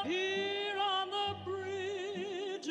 Here on the bridge.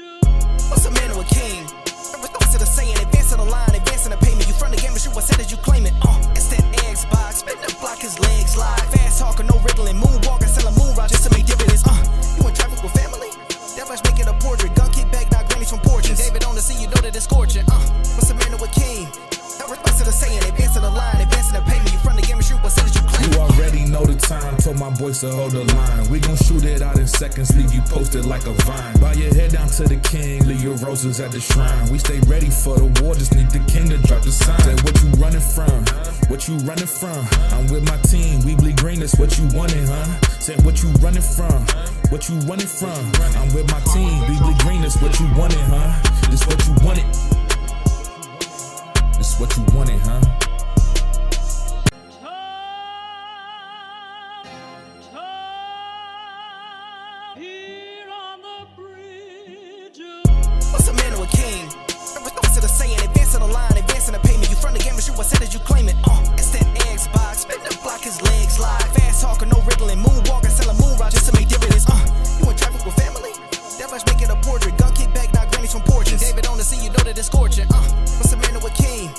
What's a man or a king? Every thoughts to the saying, advancing the line, advancing the payment. You front the game, and shoot, I said that you claim it. It's that Xbox, spin the block, his legs slide. Fast talking, no riddling, moonwalking, selling moon rock just to make dividends. You in traffic with family? That much making a portrait. Gun kick back, not grannies from porches. David on the sea, you know that it's scorching. What's a man or a king? Every thoughts to the saying, advancing the line, advancing the payment. You front the game, and shoot, I said that you claim it. You already know the time, told my boys to hold the line. We gon' shoot it out in seconds, leave you posted like a vine. Bow your head down to the king, leave your roses at the shrine. We stay ready for the war, just need the king to drop the sign. Say what you running from, what you running from? I'm with my team, we bleed green, that's what you wanted, huh? Said what you running from, what you running from? I'm with my team, we bleed green, that's what you wanted, huh? This what you wanted, this what you wanted, huh? Here on the bridge. What's a man or a king? Every thoughts to the saying, advancing the line, advancing the payment. You front the game, and shoot, I said that you claim it. It's that Xbox, spin the block, his legs slide. Fast talking, no riddling, moonwalking, selling moon rock just to make dividends. You in traffic with family? That much making a portrait. Gun kick back, not grannies from porches. David on the sea, you know that it's scorching. What's a man or a king?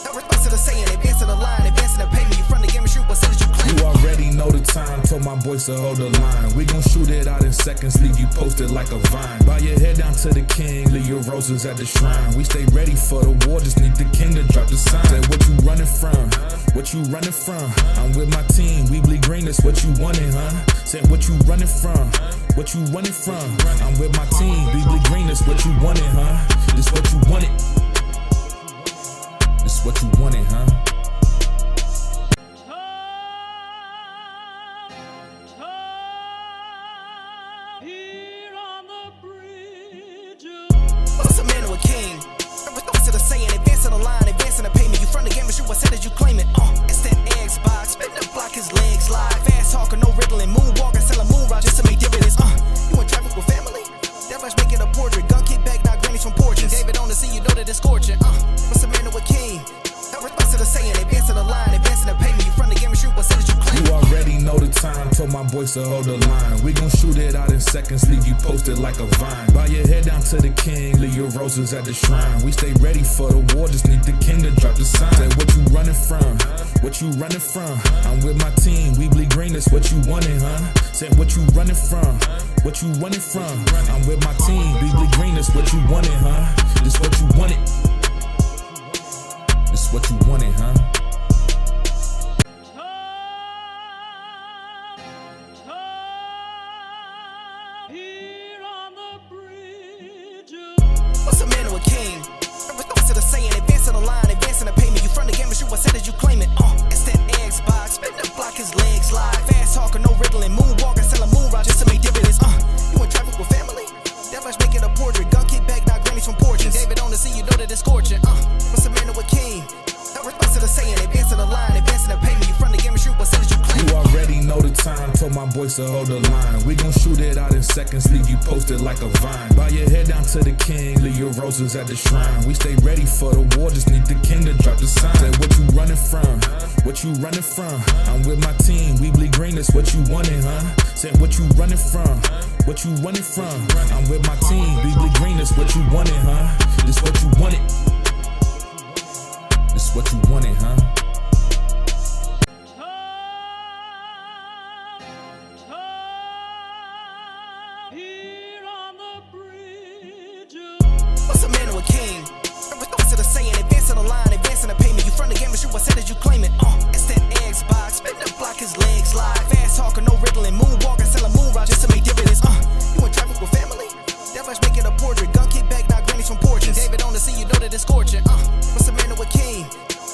Every thoughts to the saying, advancing the line, advancing the payment. You front the game, and shoot, I said that you claim it. You already know the time, told my boys to hold the line. We gon' shoot it out in seconds, leave you posted like a vine. Bow your head down to the king, leave your roses at the shrine. We stay ready for the war, just need the king to drop the sign. Say what you running from, what you running from? I'm with my team, we bleed green, that's what you wanted, huh? Said what you running from, what you running from? I'm with my team, we bleed green, that's what you wanted, huh? This what you wanted, this what you wanted, huh? Here on the bridge. What's a man or a king? Every thoughts to the saying, advancing the line, advancing the payment. You front the game, and shoot, I said that you claim it. It's that Xbox, spin the block, his legs slide. Fast talking, no riddling, moonwalking, selling moon rock just to make dividends. You in traffic with family? That much making a portrait. Gun kick back, not grannies from porches. David on the sea, you know that it's scorching. What's a man or a king? Every thoughts to the saying, advancing the line, advancing the payment. You front the game, and shoot, I said that you claim it. You already know the time, told my boys to hold the line. We gon' shoot it out in seconds, leave you posted like a vine. Bow your head down to the king, leave your roses at the shrine. We stay ready for the war, just need the king to drop the sign. Say what you running from, what you running from? I'm with my team, we bleed green, that's what you wanted, huh? Said what you running from, what you running from? I'm with my team, we bleed green, that's what you wanted, huh? This what you wanted, this what you wanted, huh? Here on the bridge. What's a man or a king? Every thoughts to the saying, advancing the line, advancing the payment. You front the game, and shoot, I said that you claim it. It's that Xbox, spin the block, his legs slide. Fast talking, no riddling, moonwalking, selling moon rock just to make dividends. You in traffic with family? That much making a portrait. Gun kick back, not grannies from porches. David on the sea, you know that it's scorching. What's a man or a king? Every thoughts to the saying, advancing the line, advancing the payment. You front the game, and shoot, I said that you claim it. You already know the time, told my boys to hold the line. We gon' shoot it out in seconds, leave you posted like a vine. Bow your head down to the king, leave your roses at the shrine. We stay ready for the war, just need the king to drop the sign. Say what you running from, what you running from? I'm with my team, we bleed green, that's what you wanted, huh? Said what you running from, what you running from? I'm with my team, we bleed green, that's what you wanted, huh? This what you wanted, this what you wanted, huh? Here on the bridge. What's a man or a king? Every thoughts to the saying, advancing the line, advancing the payment. You front the game, and shoot, I said that you claim it. It's that Xbox, spin the block, his legs slide. Fast talking, no riddling, moonwalking, selling moon rock just to make dividends. You in traffic with family? That much making a portrait. Gun kick back, not grannies from porches. David on the sea, you know that it's scorching. What's a man or a king?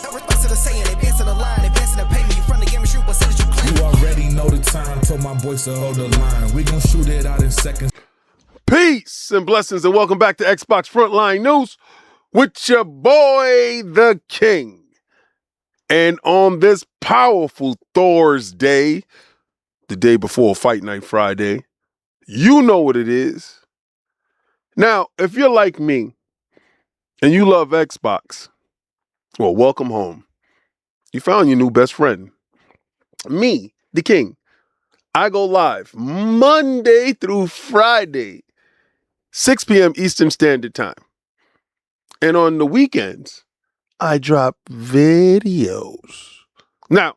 Every thoughts to the saying, advancing the line, advancing the payment. You front the game, and shoot, I said that you claim it. You already know the time, told my boys to hold the line. We gon' shoot it out in seconds. Peace and blessings, and welcome back to Xbox Frontline News with your boy, the King. And on this powerful Thursday, the day before Fight Night Friday, you know what it is. Now, if you're like me and you love Xbox, well, welcome home. You found your new best friend. Me, the King. I go live Monday through Friday, 6 p.m. Eastern Standard Time. And on the weekends, I drop videos. Now,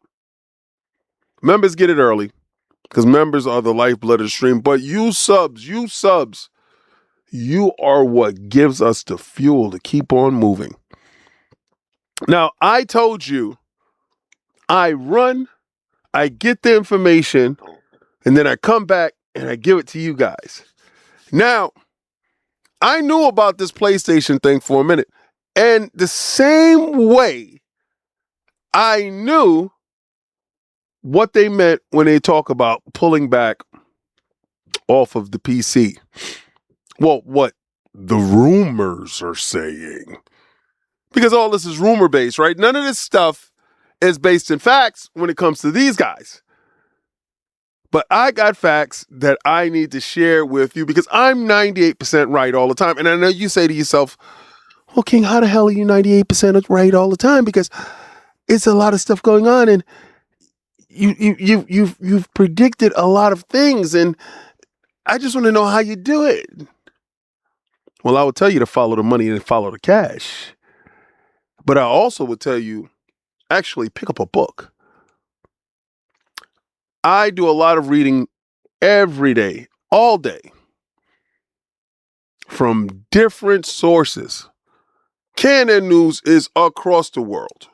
members get it early because members are the lifeblood of the stream. But you subs, you are what gives us the fuel to keep on moving. Now, I told you I run, I get the information, and then I come back and I give it to you guys. Now, I knew about this PlayStation thing for a minute. And the same way I knew what they meant when they talk about pulling back off of the PC. Well, what the rumors are saying. Because all this is rumor based, right? None of this stuff is based in facts when it comes to these guys. But I got facts that I need to share with you because I'm 98% right all the time. And I know you say to yourself, well, King, how the hell are you 98% right all the time? Because it's a lot of stuff going on and you've predicted a lot of things. And I just want to know how you do it. Well, I would tell you to follow the money and follow the cash. But I also would tell you, actually pick up a book. I do a lot of reading every day, all day, from different sources. KNN News is across the world.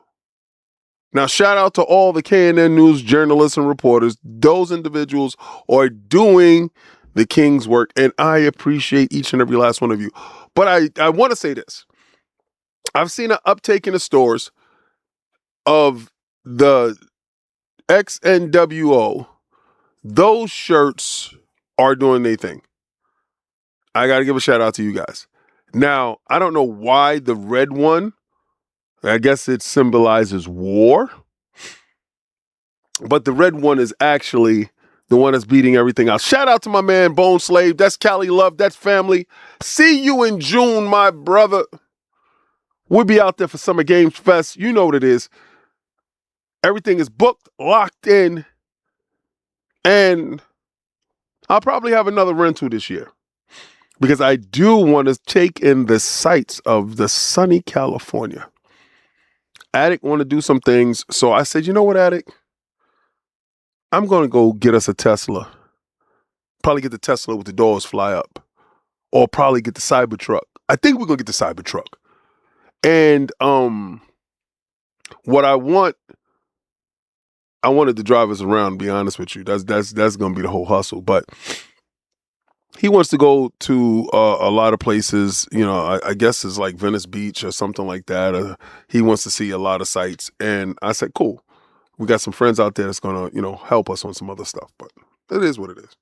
Now, shout out to all the KNN News journalists and reporters. Those individuals are doing the King's work, and I appreciate each and every last one of you. But I want to say this. I've seen an uptake in the stores of the XNWO. Those shirts are doing their thing. I got to give a shout out to you guys. Now, I don't know why the red one, I guess it symbolizes war, but the red one is actually the one that's beating everything out. Shout out to my man Bone Slave. That's Cali Love. That's family. See you in June, my brother. We'll be out there for Summer Games Fest. You know what it is. Everything is booked, locked in, and I'll probably have another rental this year because I do want to take in the sights of the sunny California. Attic want to do some things, so I said, you know what, Attic? I'm going to go get us a Tesla. Probably get the Tesla with the doors fly up, or probably get the Cybertruck. I think we're going to get the Cybertruck. And what I wanted to drive us around, to be honest with you. That's going to be the whole hustle. But he wants to go to a lot of places, you know, I guess it's like Venice Beach or something like that. He wants to see a lot of sites. And I said, cool. We got some friends out there that's going to, you know, help us on some other stuff. But it is what it is.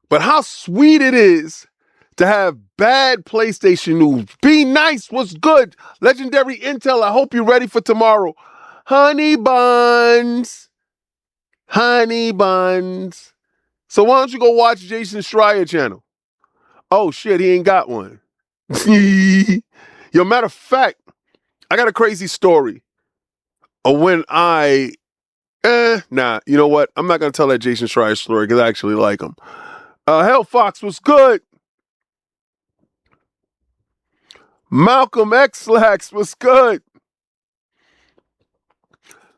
But how sweet it is to have bad PlayStation news. Be nice. What's good? Legendary Intel. I hope you're ready for tomorrow. Honey buns. Honey buns. So why don't you go watch Jason Schreier channel? Oh shit, he ain't got one. Yo, matter of fact, I got a crazy story of when you know what? I'm not going to tell that Jason Schreier story because I actually like him. Hell Fox was good. Malcolm X Lax was good.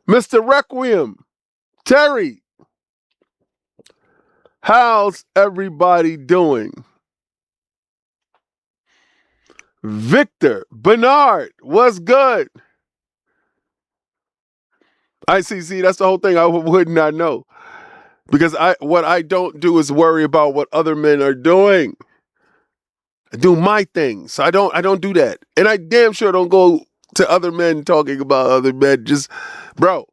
Mr. Requiem. Terry. How's everybody doing? Victor. Bernard. What's good? See, that's the whole thing. I would not know. Because what I don't do is worry about what other men are doing. I do my thing. So I don't do that. And I damn sure don't go to other men talking about other men. Just, bro,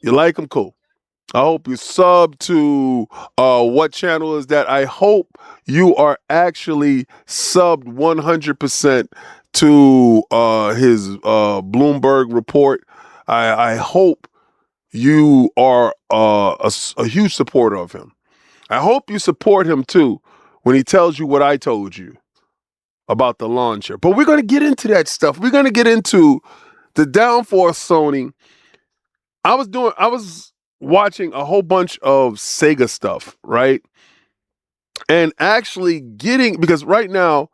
you like them? Cool. I hope you sub to what channel is that? I hope you are actually subbed 100% to his Bloomberg report. I hope you are a huge supporter of him. I hope you support him too when he tells you what I told you. about the launcher. But we're going to get into that stuff. We're going to get into the downfall of Sony. I was watching a whole bunch of Sega stuff, right? And actually because right now,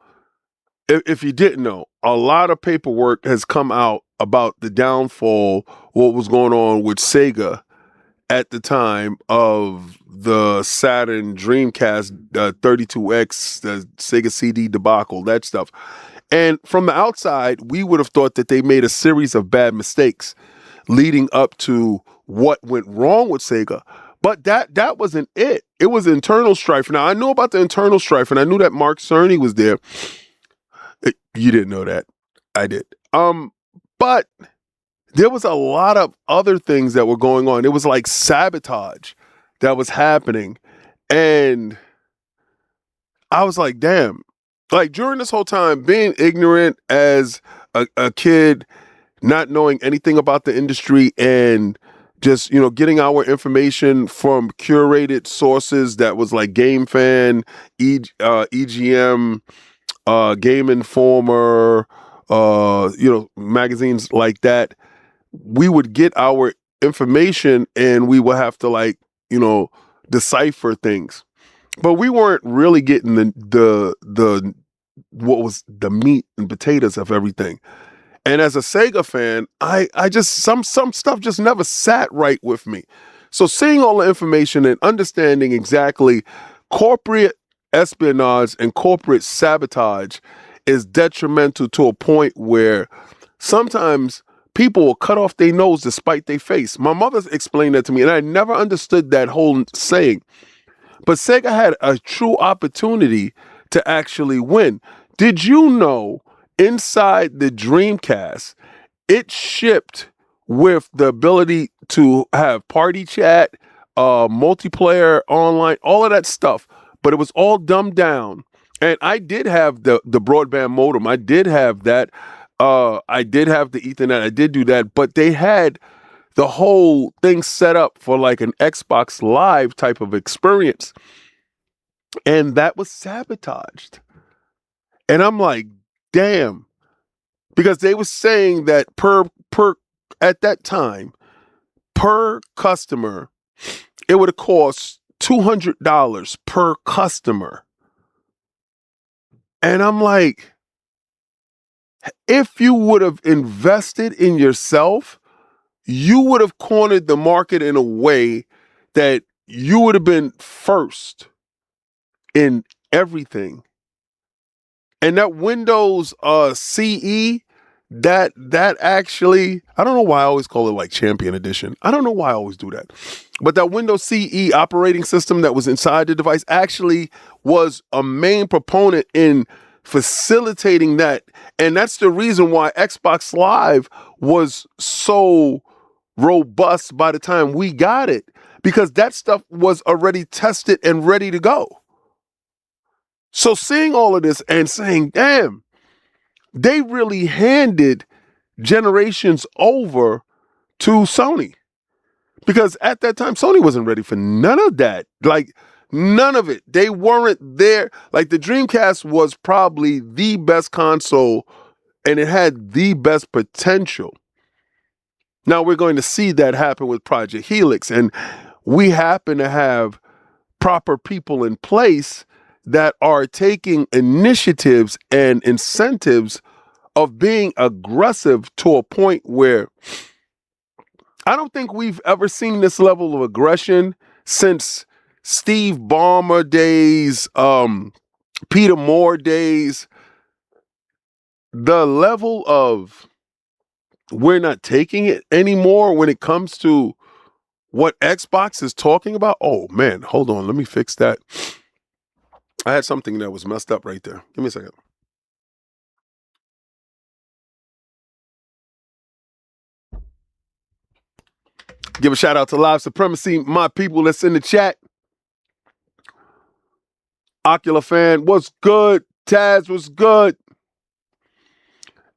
if you didn't know, a lot of paperwork has come out about the downfall, what was going on with Sega at the time of the Saturn Dreamcast 32X, the Sega CD debacle, that stuff. And from the outside, we would have thought that they made a series of bad mistakes leading up to what went wrong with Sega. But that wasn't it. It was internal strife. Now, I knew about the internal strife, and I knew that Mark Cerny was there. You didn't know that. I did. But there was a lot of other things that were going on. It was like sabotage that was happening. And I was like, damn. Like during this whole time, being ignorant as a kid, not knowing anything about the industry and just, getting our information from curated sources that was like Game Fan, EGM, Game Informer, magazines like that. We would get our information and we would have to decipher things. But we weren't really getting the what was the meat and potatoes of everything. And as a Sega fan, I just some stuff just never sat right with me. So seeing all the information and understanding exactly corporate espionage and corporate sabotage is detrimental to a point where sometimes people will cut off their nose to spite their face. My mother explained that to me, and I never understood that whole saying. But Sega had a true opportunity to actually win. Did you know inside the Dreamcast, it shipped with the ability to have party chat, multiplayer, online, all of that stuff, but it was all dumbed down. And I did have the broadband modem. I did have that. I did have the Ethernet. I did do that, but they had the whole thing set up for like an Xbox Live type of experience. And that was sabotaged. And I'm like, damn. Because they were saying that per at that time, per customer, it would have cost $200 per customer. And I'm like, if you would have invested in yourself, you would have cornered the market in a way that you would have been first in everything. And that Windows CE, that actually, I don't know why I always call it like Champion Edition. I don't know why I always do that. But that Windows CE operating system that was inside the device actually was a main proponent in facilitating that. And that's the reason why Xbox Live was so robust by the time we got it, because that stuff was already tested and ready to go. So seeing all of this and saying, damn, they really handed generations over to Sony. Because at that time, Sony wasn't ready for none of that. Like, none of it. They weren't there. Like, the Dreamcast was probably the best console, and it had the best potential. Now, we're going to see that happen with Project Helix, and we happen to have proper people in place that are taking initiatives and incentives of being aggressive to a point where I don't think we've ever seen this level of aggression since Steve Ballmer days, Peter Moore days. The level of we're not taking it anymore when it comes to what Xbox is talking about. Oh man, hold on, let me fix that. I had something that was messed up right there. Give me a second. Give a shout out to Live Supremacy, my people that's in the chat. Ocular Fan, what's good? Taz, what's good?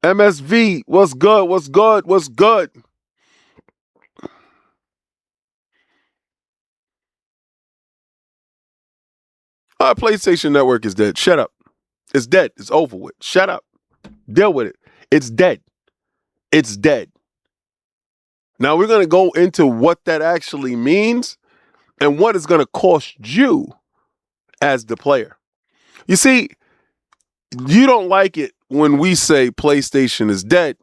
MSV, what's good? What's good? What's good? PlayStation Network is dead. Shut up. It's dead. It's over with. Shut up. Deal with it. It's dead. It's dead. Now we're going to go into what that actually means and what it's going to cost you as the player. You see, you don't like it when we say PlayStation is dead.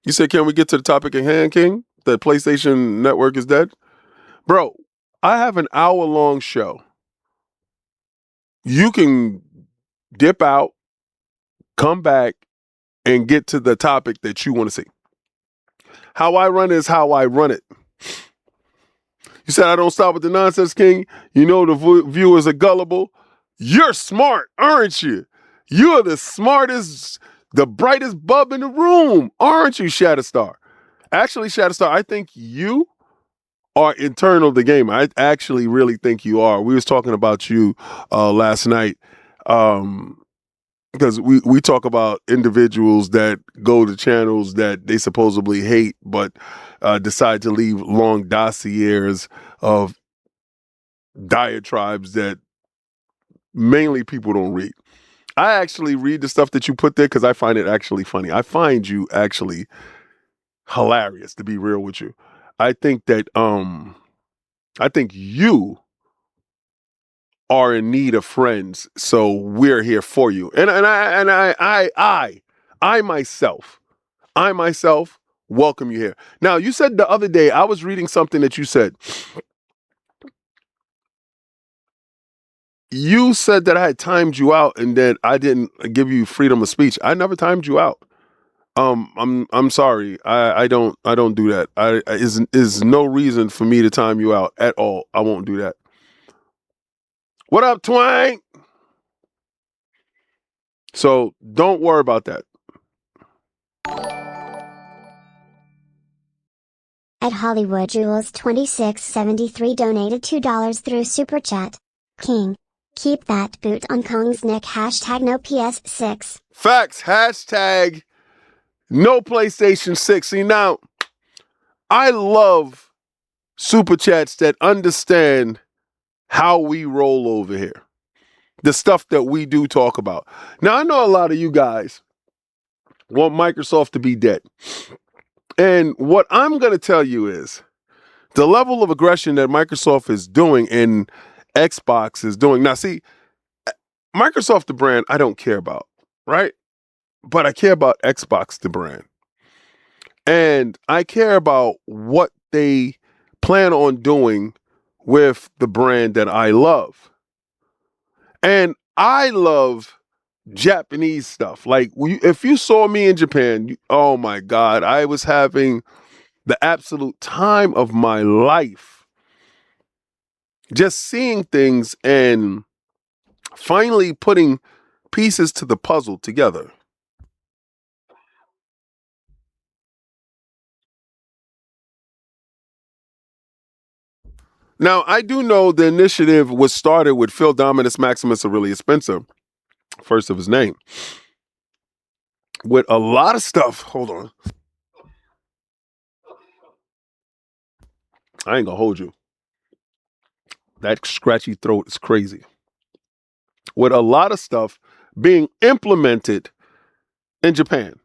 You say, can we get to the topic at hand, King? That PlayStation Network is dead? Bro, I have an hour-long show. You can dip out, come back, and get to the topic that you want to see. How I run is how I run it. You said I don't stop with the nonsense, King. You know the viewers are gullible. You're smart, aren't you? You're the smartest, the brightest bulb in the room, aren't you, Shatterstar? Actually, Shatterstar, I think you are internal the game. I actually really think you are. We was talking about you last night because we talk about individuals that go to channels that they supposedly hate, but decide to leave long dossiers of diatribes that mainly people don't read. I actually read the stuff that you put there because I find it actually funny. I find you actually hilarious, to be real with you. I think that you are in need of friends, so we're here for you. And I myself welcome you here. Now, you said the other day, I was reading something that you said. You said that I had timed you out and that I didn't give you freedom of speech. I never timed you out. I'm sorry. I don't do that. Is no reason for me to time you out at all. I won't do that. What up, Twang? So don't worry about that. At Hollywood Jules 2673 donated $2 through Super Chat. King, keep that boot on Kong's neck. Hashtag no PS6. Facts. Hashtag no PlayStation 6. See, now, I love Super Chats that understand how we roll over here. The stuff that we do talk about. Now, I know a lot of you guys want Microsoft to be dead. And what I'm going to tell you is the level of aggression that Microsoft is doing and Xbox is doing. Now, see, Microsoft, the brand, I don't care about, right? But I care about Xbox, the brand. And I care about what they plan on doing with the brand that I love. And I love Japanese stuff. Like, if you saw me in Japan, oh my God, I was having the absolute time of my life. Just seeing things and finally putting pieces to the puzzle together. Now, I do know the initiative was started with Phil Dominus Maximus Aurelius Spencer, first of his name, with a lot of stuff. Hold on. I ain't gonna hold you. That scratchy throat is crazy. With a lot of stuff being implemented in Japan.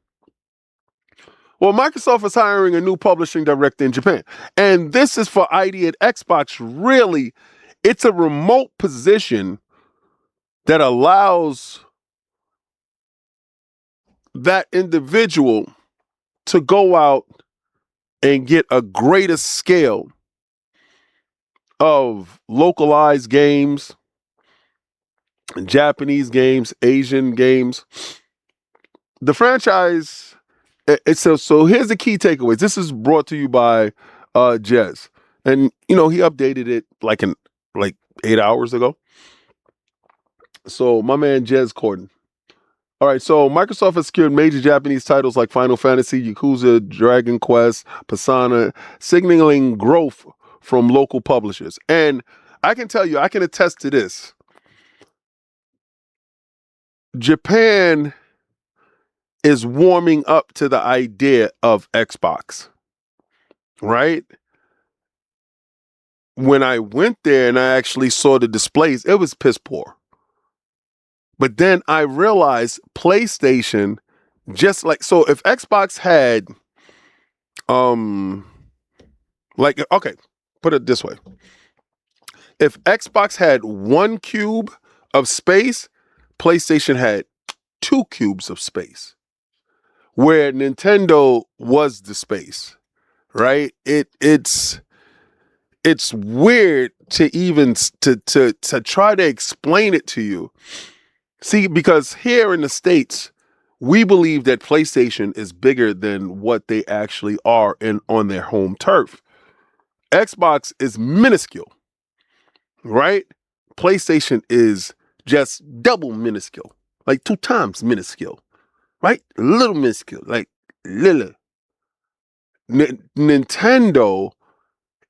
Well, Microsoft is hiring a new publishing director in Japan. And this is for ID at Xbox. Really, it's a remote position that allows that individual to go out and get a greater scale of localized games, Japanese games, Asian games. The franchise... So here's the key takeaways. This is brought to you by Jez. And, he updated it like 8 hours ago. So my man Jez Corden. All right, so Microsoft has secured major Japanese titles like Final Fantasy, Yakuza, Dragon Quest, Persona, signaling growth from local publishers. And I can tell you, I can attest to this. Japan is warming up to the idea of Xbox, right? When I went there and I actually saw the displays, it was piss poor. But then I realized PlayStation, just like, so if Xbox had, okay, put it this way. If Xbox had 1 cube of space, PlayStation had 2 cubes of space, where Nintendo was the space, right? It's weird to even to try to explain it to you. See, because here in the States, we believe that PlayStation is bigger than what they actually are on their home turf. Xbox is minuscule, right? PlayStation is just double minuscule, like 2 times minuscule, right? Little minuscule, like little. Nintendo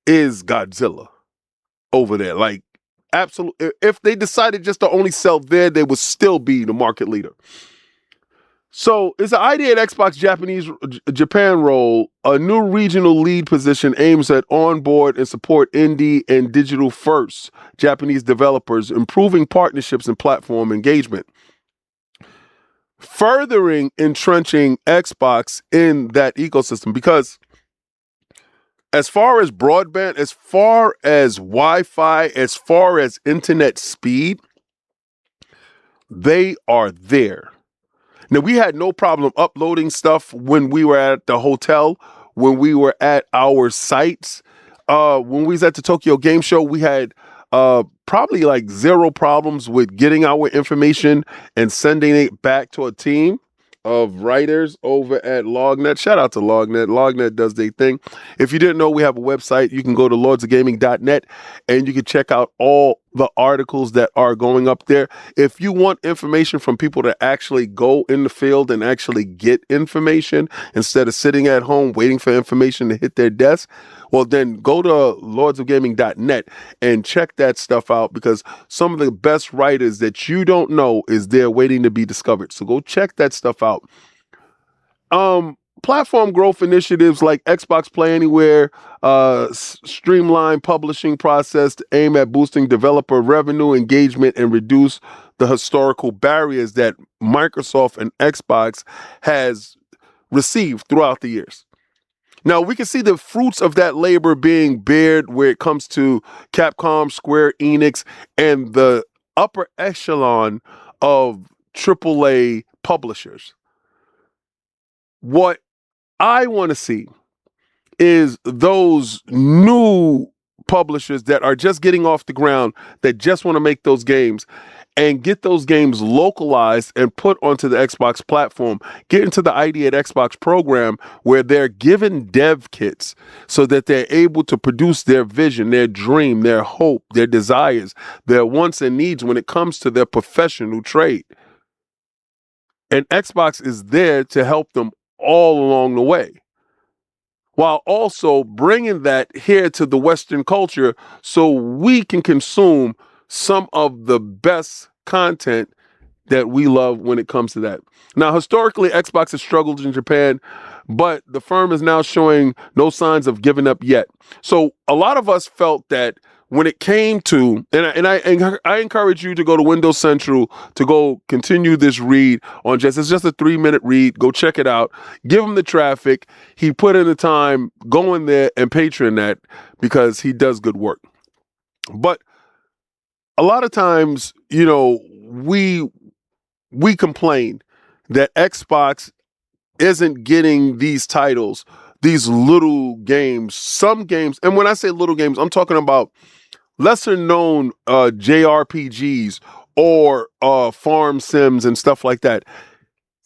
is Godzilla over there. Like, absolutely. If they decided just to only sell there, they would still be the market leader. So it's an idea at Xbox Japan role. A new regional lead position aims at onboard and support indie and digital first Japanese developers, improving partnerships and platform engagement, furthering entrenching Xbox in that ecosystem. Because as far as broadband, as far as Wi-Fi, as far as internet speed, they are there. Now, we had no problem uploading stuff when we were at the hotel, when we were at our sites. When we was at the Tokyo Game Show, we had probably like 0 problems with getting our information and sending it back to a team of writers over at LogNet. Shout out to LogNet. LogNet does their thing. If you didn't know, we have a website. You can go to lordsofgaming.net and you can check out all the articles that are going up there. If you want information from people to actually go in the field and actually get information instead of sitting at home waiting for information to hit their desk, well, then go to lordsofgaming.net and check that stuff out, because some of the best writers that you don't know is there waiting to be discovered. So go check that stuff out. Platform growth initiatives like Xbox Play Anywhere, streamline publishing process to aim at boosting developer revenue, engagement, and reduce the historical barriers that Microsoft and Xbox has received throughout the years. Now, we can see the fruits of that labor being bared where it comes to Capcom, Square Enix, and the upper echelon of AAA publishers. What I want to see is those new publishers that are just getting off the ground, that just want to make those games and get those games localized and put onto the Xbox platform, get into the ID at Xbox program where they're given dev kits so that they're able to produce their vision, their dream, their hope, their desires, their wants and needs when it comes to their professional trade. And Xbox is there to help them all along the way, while also bringing that here to the Western culture so we can consume some of the best content that we love when it comes to that. Now, historically, Xbox has struggled in Japan, but the firm is now showing no signs of giving up yet. So a lot of us felt that when it came to, and I encourage you to go to Windows Central to go continue this read on it's just a 3-minute read. Go check it out. Give him the traffic. He put in the time. Go in there and patron that, because he does good work. But a lot of times, you know, we complain that Xbox isn't getting these titles, these little games, some games. And when I say little games, I'm talking about lesser known JRPGs or farm sims and stuff like that.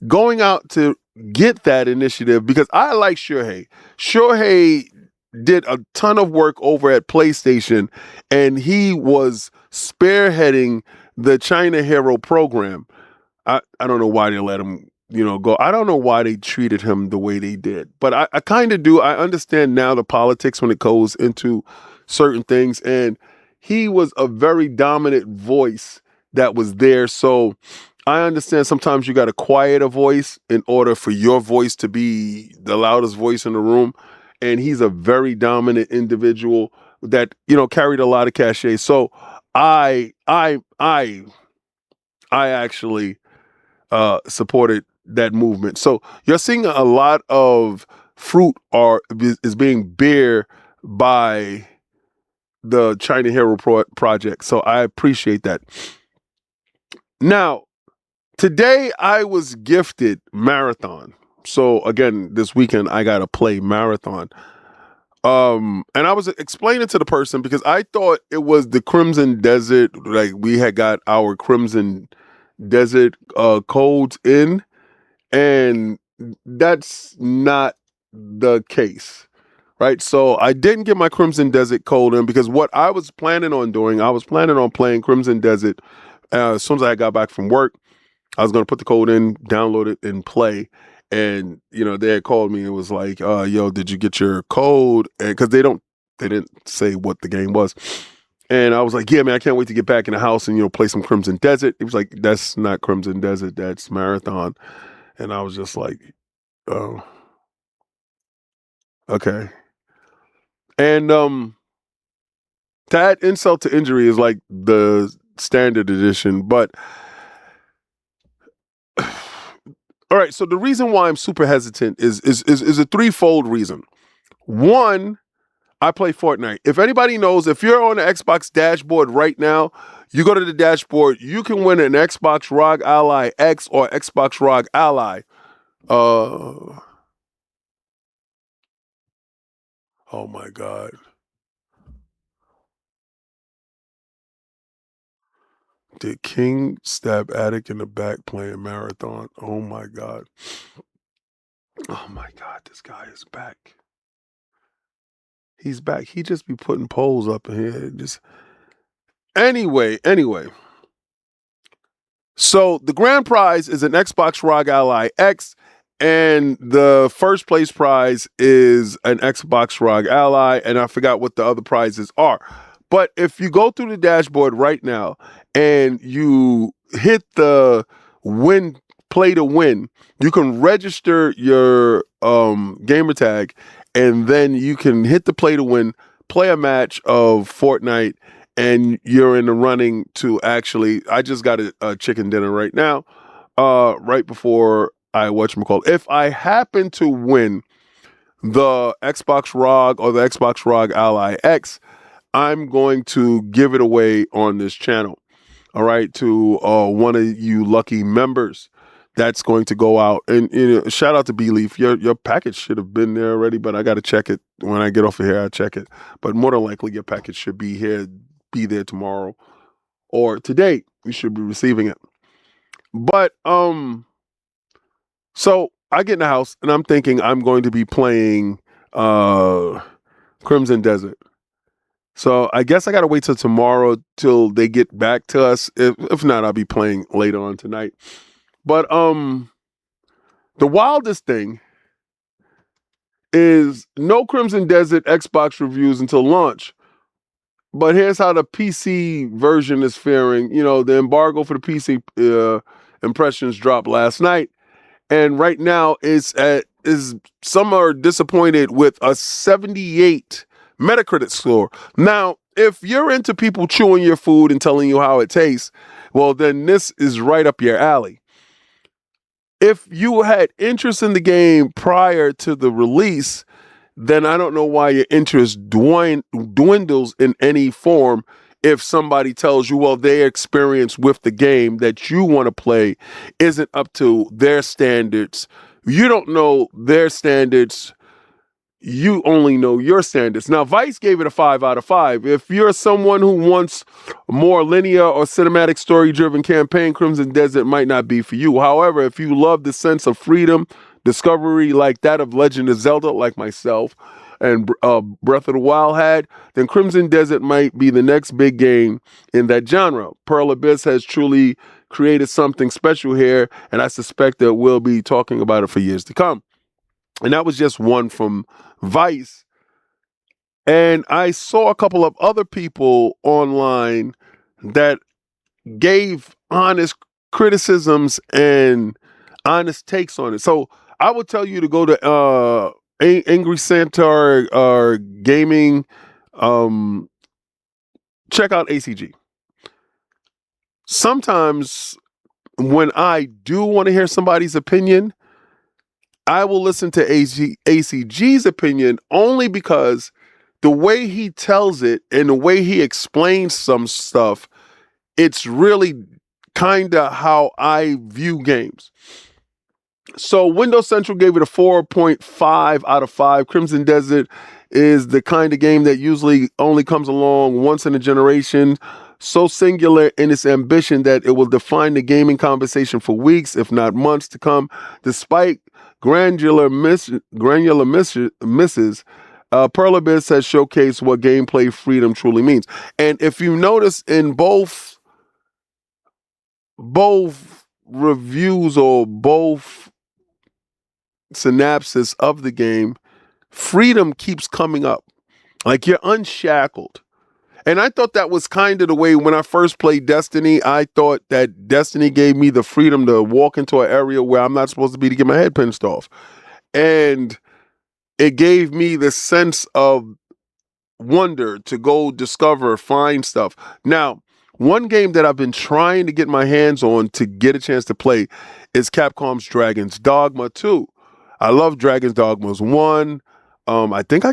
Going out to get that initiative, because I like Shohei. Shohei did a ton of work over at PlayStation, and he was spearheading the China Hero program. I don't know why they let him, go. I don't know why they treated him the way they did, but I kind of do. I understand now the politics when it goes into certain things, and he was a very dominant voice that was there. So I understand sometimes you got to quiet a voice in order for your voice to be the loudest voice in the room. And he's a very dominant individual that, carried a lot of cachet. So I I actually supported that movement. So you're seeing a lot of fruit is being bear by the China Hero Project. So I appreciate that. Now, today I was gifted Marathon. So again, this weekend I got to play Marathon. And I was explaining to the person because I thought it was the Crimson Desert, like we had got our Crimson Desert codes in, and that's not the case. Right. So I didn't get my Crimson Desert code in because what I was planning on doing, I was planning on playing Crimson Desert as soon as I got back from work. I was going to put the code in, download it, and play. And, they had called me and was like, yo, did you get your code? And because they didn't say what the game was. And I was like, yeah, man, I can't wait to get back in the house and, play some Crimson Desert. It was like, that's not Crimson Desert, that's Marathon. And I was just like, oh, okay. And to add insult to injury is like the standard edition, but all right. So the reason why I'm super hesitant is a threefold reason. One, I play Fortnite. If anybody knows, if you're on the Xbox dashboard right now, you go to the dashboard, you can win an Xbox ROG Ally X or Xbox ROG Ally. Oh my God. Did King stab Attic in the back playing Marathon? Oh my God. Oh my God, this guy is back. He's back. He just be putting polls up in here. Anyway. So the grand prize is an Xbox ROG Ally X, and the first place prize is an Xbox ROG Ally, and I forgot what the other prizes are. But if you go through the dashboard right now and you hit the play to win, you can register your gamer tag, and then you can hit the play to win, play a match of Fortnite, and you're in the running to actually, I just got a chicken dinner right now, right before I whatchamacallit. If I happen to win the Xbox ROG or the Xbox ROG Ally X, I'm going to give it away on this channel. All right, to one of you lucky members. That's going to go out. And shout out to B-Leaf. Your package should have been there already, but I got to check it. When I get off of here, I check it. But more than likely, your package should be there tomorrow or today. You should be receiving it. But so I get in the house and I'm thinking I'm going to be playing Crimson Desert. So I guess I got to wait till tomorrow till they get back to us. If not, I'll be playing later on tonight. But the wildest thing is no Crimson Desert Xbox reviews until launch. But here's how the PC version is faring. The embargo for the PC impressions dropped last night. And right now some are disappointed with a 78 Metacritic score. Now, if you're into people chewing your food and telling you how it tastes, well, then this is right up your alley. If you had interest in the game prior to the release, then I don't know why your interest dwindles in any form if somebody tells you, well, their experience with the game that you want to play isn't up to their standards. You don't know their standards. You only know your standards. Now, Vice gave it a 5 out of 5. If you're someone who wants a more linear or cinematic story-driven campaign, Crimson Desert might not be for you. However, if you love the sense of freedom, discovery like that of Legend of Zelda, like myself, and Breath of the Wild had, then Crimson Desert might be the next big game in that genre. Pearl Abyss has truly created something special here, and I suspect that we'll be talking about it for years to come. And that was just one from Vice. And I saw a couple of other people online that gave honest criticisms and honest takes on it. So I would tell you to go to Angry Centaur Gaming. Check out ACG. Sometimes when I do want to hear somebody's opinion, I will listen to ACG's opinion only because the way he tells it and the way he explains some stuff, it's really kind of how I view games. So Windows Central gave it a 4.5 out of 5. Crimson Desert is the kind of game that usually only comes along once in a generation, so singular in its ambition that it will define the gaming conversation for weeks, if not months to come. Despite granular misses, Pearl Abyss has showcased what gameplay freedom truly means. And if you notice in both reviews or both synopsis of the game, freedom keeps coming up. Like you're unshackled. And I thought that was kind of the way when I first played Destiny. I thought that Destiny gave me the freedom to walk into an area where I'm not supposed to be to get my head pinched off. And it gave me the sense of wonder to go discover, find stuff. Now, one game that I've been trying to get my hands on to get a chance to play is Capcom's Dragon's Dogma 2. I love Dragon's Dogmas 1. I think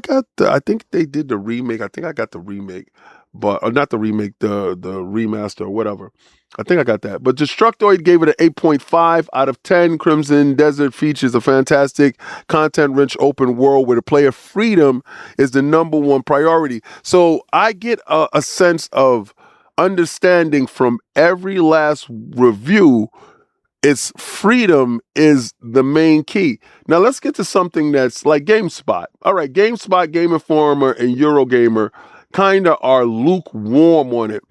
they did the remake. I think I got the remake, but or not the remake, the remaster or whatever. I think I got that. But Destructoid gave it an 8.5 out of 10. Crimson Desert features a fantastic, content-rich open world where the player freedom is the number one priority. So I get a sense of understanding from every last review. Its freedom is the main key. Now let's get to something that's like GameSpot. All right, GameSpot, Game Informer, and Eurogamer kind of are lukewarm on it.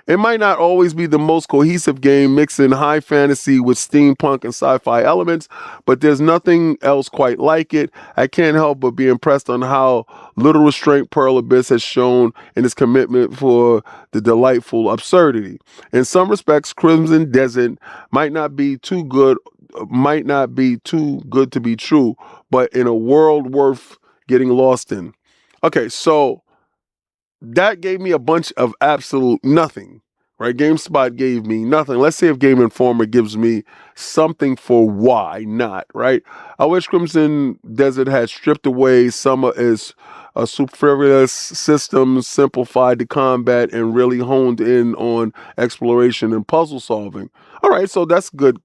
It might not always be the most cohesive game, mixing high fantasy with steampunk and sci-fi elements, but there's nothing else quite like it. I can't help but be impressed on how little restraint Pearl Abyss has shown in its commitment for the delightful absurdity. In some respects, Crimson Desert might not be too good to be true, but in a world worth getting lost in. Okay, so that gave me a bunch of absolute nothing, right? GameSpot gave me nothing. Let's see if Game Informer gives me something for why not, right? I wish Crimson Desert had stripped away some of its superfluous systems, simplified the combat, and really honed in on exploration and puzzle solving. All right, so that's good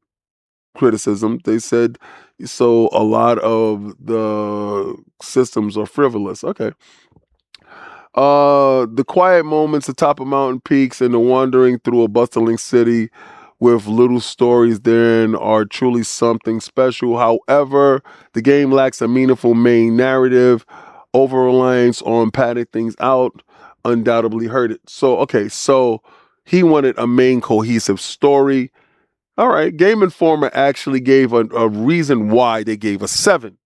criticism. They said, so a lot of the systems are frivolous. Okay. The quiet moments atop of mountain peaks and the wandering through a bustling city with little stories therein are truly something special. However, the game lacks a meaningful main narrative. Over-reliance on padding things out undoubtedly hurt it. So, okay, so he wanted a main cohesive story. All right, Game Informer actually gave a reason why they gave a 7.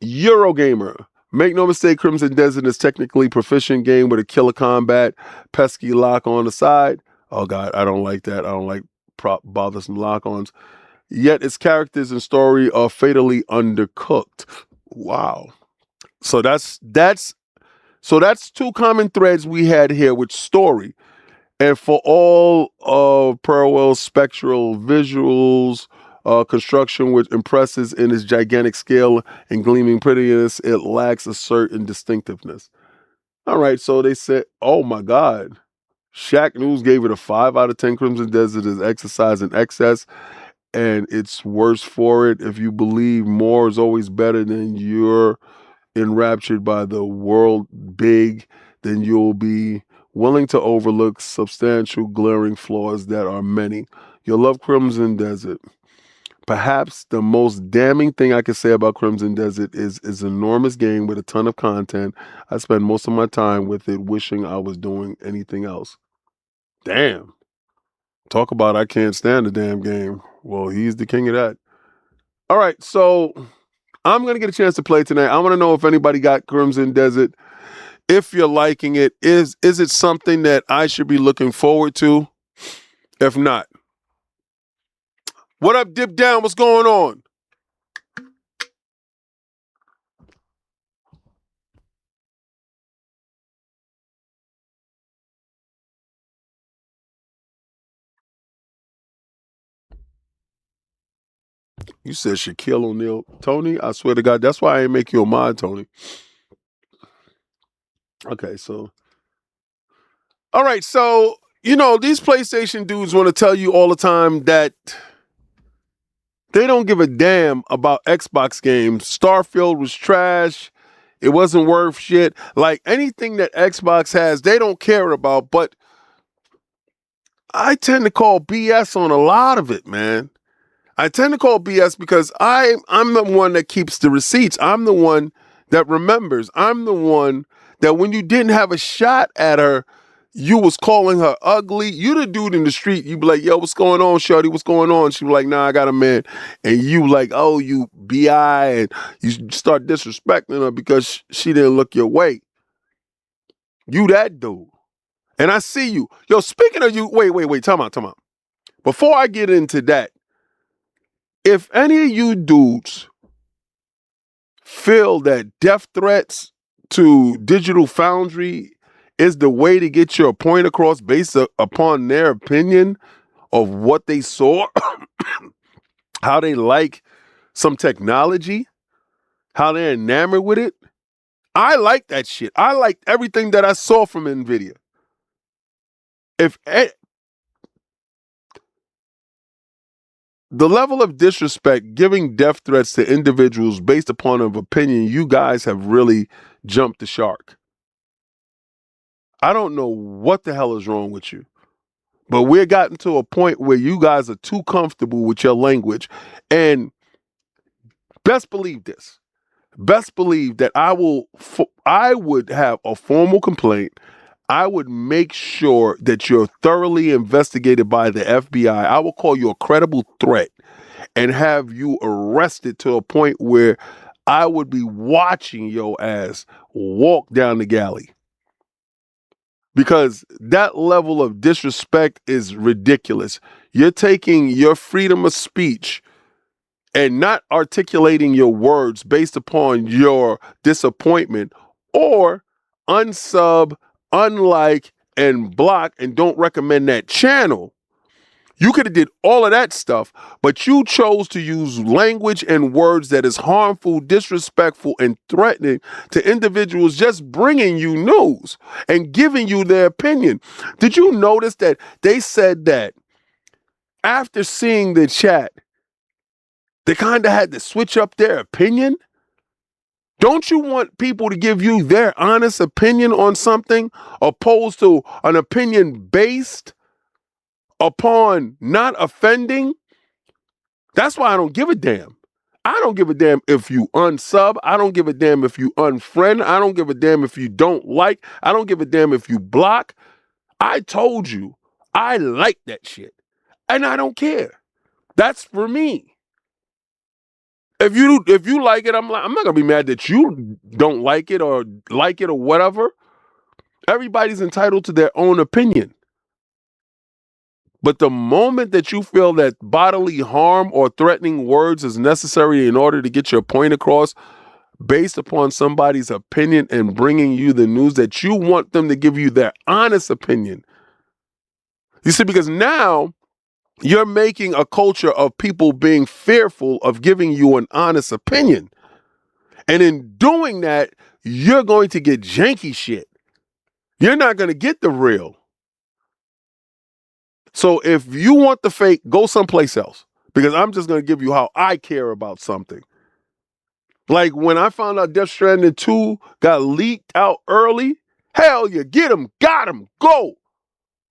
Eurogamer. Make no mistake, Crimson Desert is technically proficient game with a killer combat, pesky lock on the side. Oh God, I don't like that. I don't like bothersome lock-ons. Yet its characters and story are fatally undercooked. Wow. So that's two common threads we had here with story. And for all of Pearlwell's spectral visuals, construction, which impresses in its gigantic scale and gleaming prettiness, it lacks a certain distinctiveness. All right, so they said, oh my God. Shaq News gave it a 5 out of 10. Crimson Desert is exercise in excess, and it's worse for it. If you believe more is always better than you're enraptured by the world big, then you'll be willing to overlook substantial glaring flaws that are many. You'll love Crimson Desert. Perhaps the most damning thing I could say about Crimson Desert is an enormous game with a ton of content. I spend most of my time with it wishing I was doing anything else. Damn. Talk about I can't stand the damn game. Well, he's the king of that. All right, so I'm going to get a chance to play tonight. I want to know if anybody got Crimson Desert. If you're liking it, is it something that I should be looking forward to? If not, what up, Dip Down? What's going on? You said Shaquille O'Neal. Tony, I swear to God, that's why I ain't make you a mod, Tony. Okay, so. All right, so, you know, these PlayStation dudes want to tell you all the time that they don't give a damn about Xbox games. Starfield was trash. It wasn't worth shit. Like, anything that Xbox has, they don't care about. But I tend to call BS on a lot of it, man. I tend to call BS because I'm the one that keeps the receipts. I'm the one that remembers. I'm the one that when you didn't have a shot at her, you was calling her ugly. You the dude in the street. You be like, yo, what's going on, shorty? What's going on? She was like, nah, I got a man. And you like, oh, you BI. And you start disrespecting her because she didn't look your way. You that dude. And I see you. Yo, speaking of you, wait, time out. Before I get into that, if any of you dudes feel that death threats to Digital Foundry is the way to get your point across based upon their opinion of what they saw, how they like some technology, how they're enamored with it, I like that shit. I liked everything that I saw from NVIDIA. The level of disrespect, giving death threats to individuals based upon an opinion, you guys have really jumped the shark. I don't know what the hell is wrong with you, but we're gotten to a point where you guys are too comfortable with your language. And best believe this. Best believe that I would have a formal complaint. I would make sure that you're thoroughly investigated by the FBI. I will call you a credible threat and have you arrested to a point where I would be watching your ass walk down the galley. Because that level of disrespect is ridiculous. You're taking your freedom of speech and not articulating your words based upon your disappointment, or unsub, unlike, and block, and don't recommend that channel. You could have did all of that stuff, but you chose to use language and words that is harmful, disrespectful, and threatening to individuals just bringing you news and giving you their opinion. Did you notice that they said that after seeing the chat, they kind of had to switch up their opinion? Don't you want people to give you their honest opinion on something opposed to an opinion based upon not offending? That's why I don't give a damn. I don't give a damn if you unsub. I don't give a damn if you unfriend. I don't give a damn if you don't like. I don't give a damn if you block. I told you I like that shit, and I don't care. That's for me. If you like it, I'm not gonna be mad that you don't like it or whatever. Everybody's entitled to their own opinion. But the moment that you feel that bodily harm or threatening words is necessary in order to get your point across based upon somebody's opinion and bringing you the news, that you want them to give you their honest opinion. You see, because now you're making a culture of people being fearful of giving you an honest opinion. And in doing that, you're going to get janky shit. You're not going to get the real. So if you want the fake, go someplace else. Because I'm just going to give you how I care about something. Like when I found out Death Stranding 2 got leaked out early, hell yeah, get him, got him, go.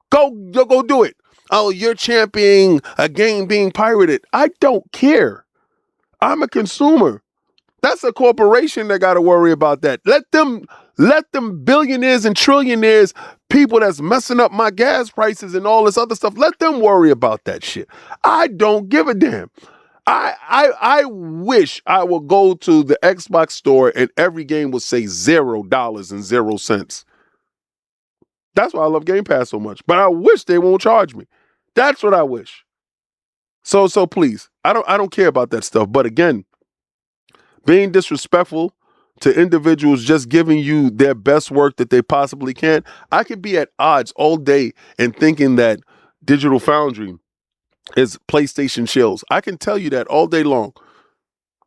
Go do it. Oh, you're championing a game being pirated. I don't care. I'm a consumer. That's a corporation that got to worry about that. Let them billionaires and trillionaires, people that's messing up my gas prices and all this other stuff, let them worry about that shit. I don't give a damn. I wish I would go to the Xbox store and every game would say $0.00. That's why I love Game Pass so much. But I wish they won't charge me. That's what I wish. So please, I don't care about that stuff. But again, being disrespectful to individuals just giving you their best work that they possibly can. I could be at odds all day and thinking that Digital Foundry is PlayStation shills. I can tell you that all day long.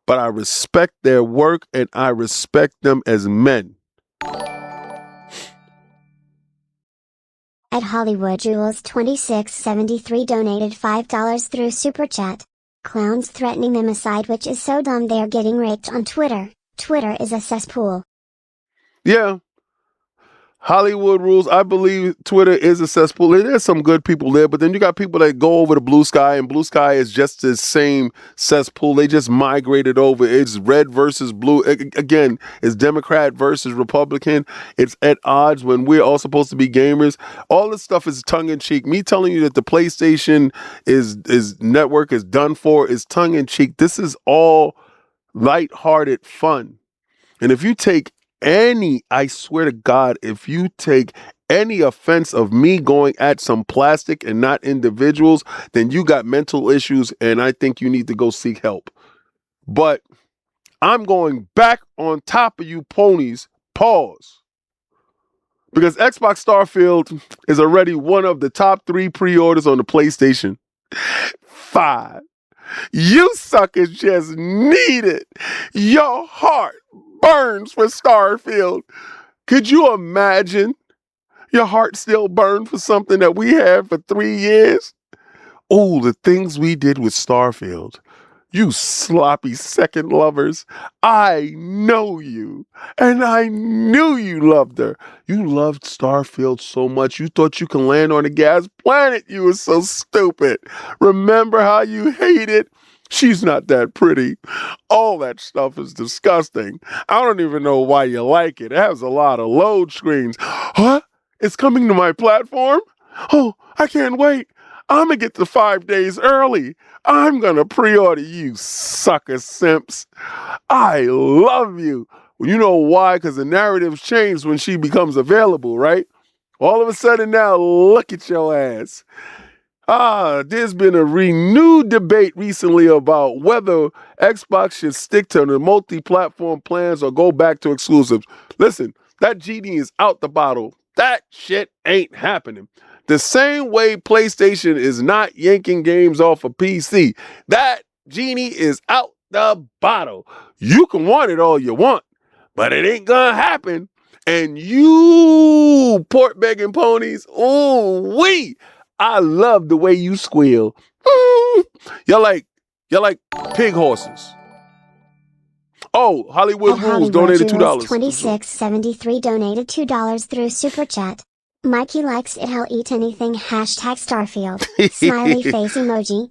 But I respect their work and I respect them as men. At Hollywood Jules 2673 donated $5 through Super Chat. Clowns threatening them aside, which is so dumb they're getting raped on Twitter. Twitter is a cesspool. Yeah. Hollywood rules. I believe Twitter is a cesspool. There's some good people there, but then you got people that go over to Blue Sky, and Blue Sky is just the same cesspool. They just migrated over. It's red versus blue. Again, it's Democrat versus Republican. It's at odds when we're all supposed to be gamers. All this stuff is tongue-in-cheek. Me telling you that the PlayStation is network is done for is tongue-in-cheek. This is all lighthearted fun. And if you take I swear to God, if you take any offense of me going at some plastic and not individuals, then you got mental issues and I think you need to go seek help. But I'm going back on top of you ponies, pause. Because Xbox Starfield is already one of the top 3 pre-orders on the PlayStation 5. You suckers just need it. Your heart burns for Starfield. Could you imagine your heart still burned for something that we had for 3 years? Oh, the things we did with Starfield. You sloppy second lovers. I know you. And I knew you loved her. You loved Starfield so much you thought you can land on a gas planet. You were so stupid. Remember how you hated? She's not that pretty. All that stuff is disgusting. I don't even know why you like it. It has a lot of load screens. Huh? It's coming to my platform? Oh, I can't wait. I'm going to get the 5 days early. I'm going to pre-order you sucker simps. I love you. Well, you know why? Because the narrative's changed when she becomes available, right? All of a sudden now, look at your ass. There's been a renewed debate recently about whether Xbox should stick to the multi-platform plans or go back to exclusives. Listen, that genie is out the bottle. That shit ain't happening. The same way PlayStation is not yanking games off of PC. That genie is out the bottle. You can want it all you want, but it ain't gonna happen. And you port begging ponies, I love the way you squeal. You're like pig horses. Oh, Hollywood Rules donated $2. 2673 donated $2 through Super Chat. Mikey likes it, he'll eat anything. #Starfield. Smiley face emoji.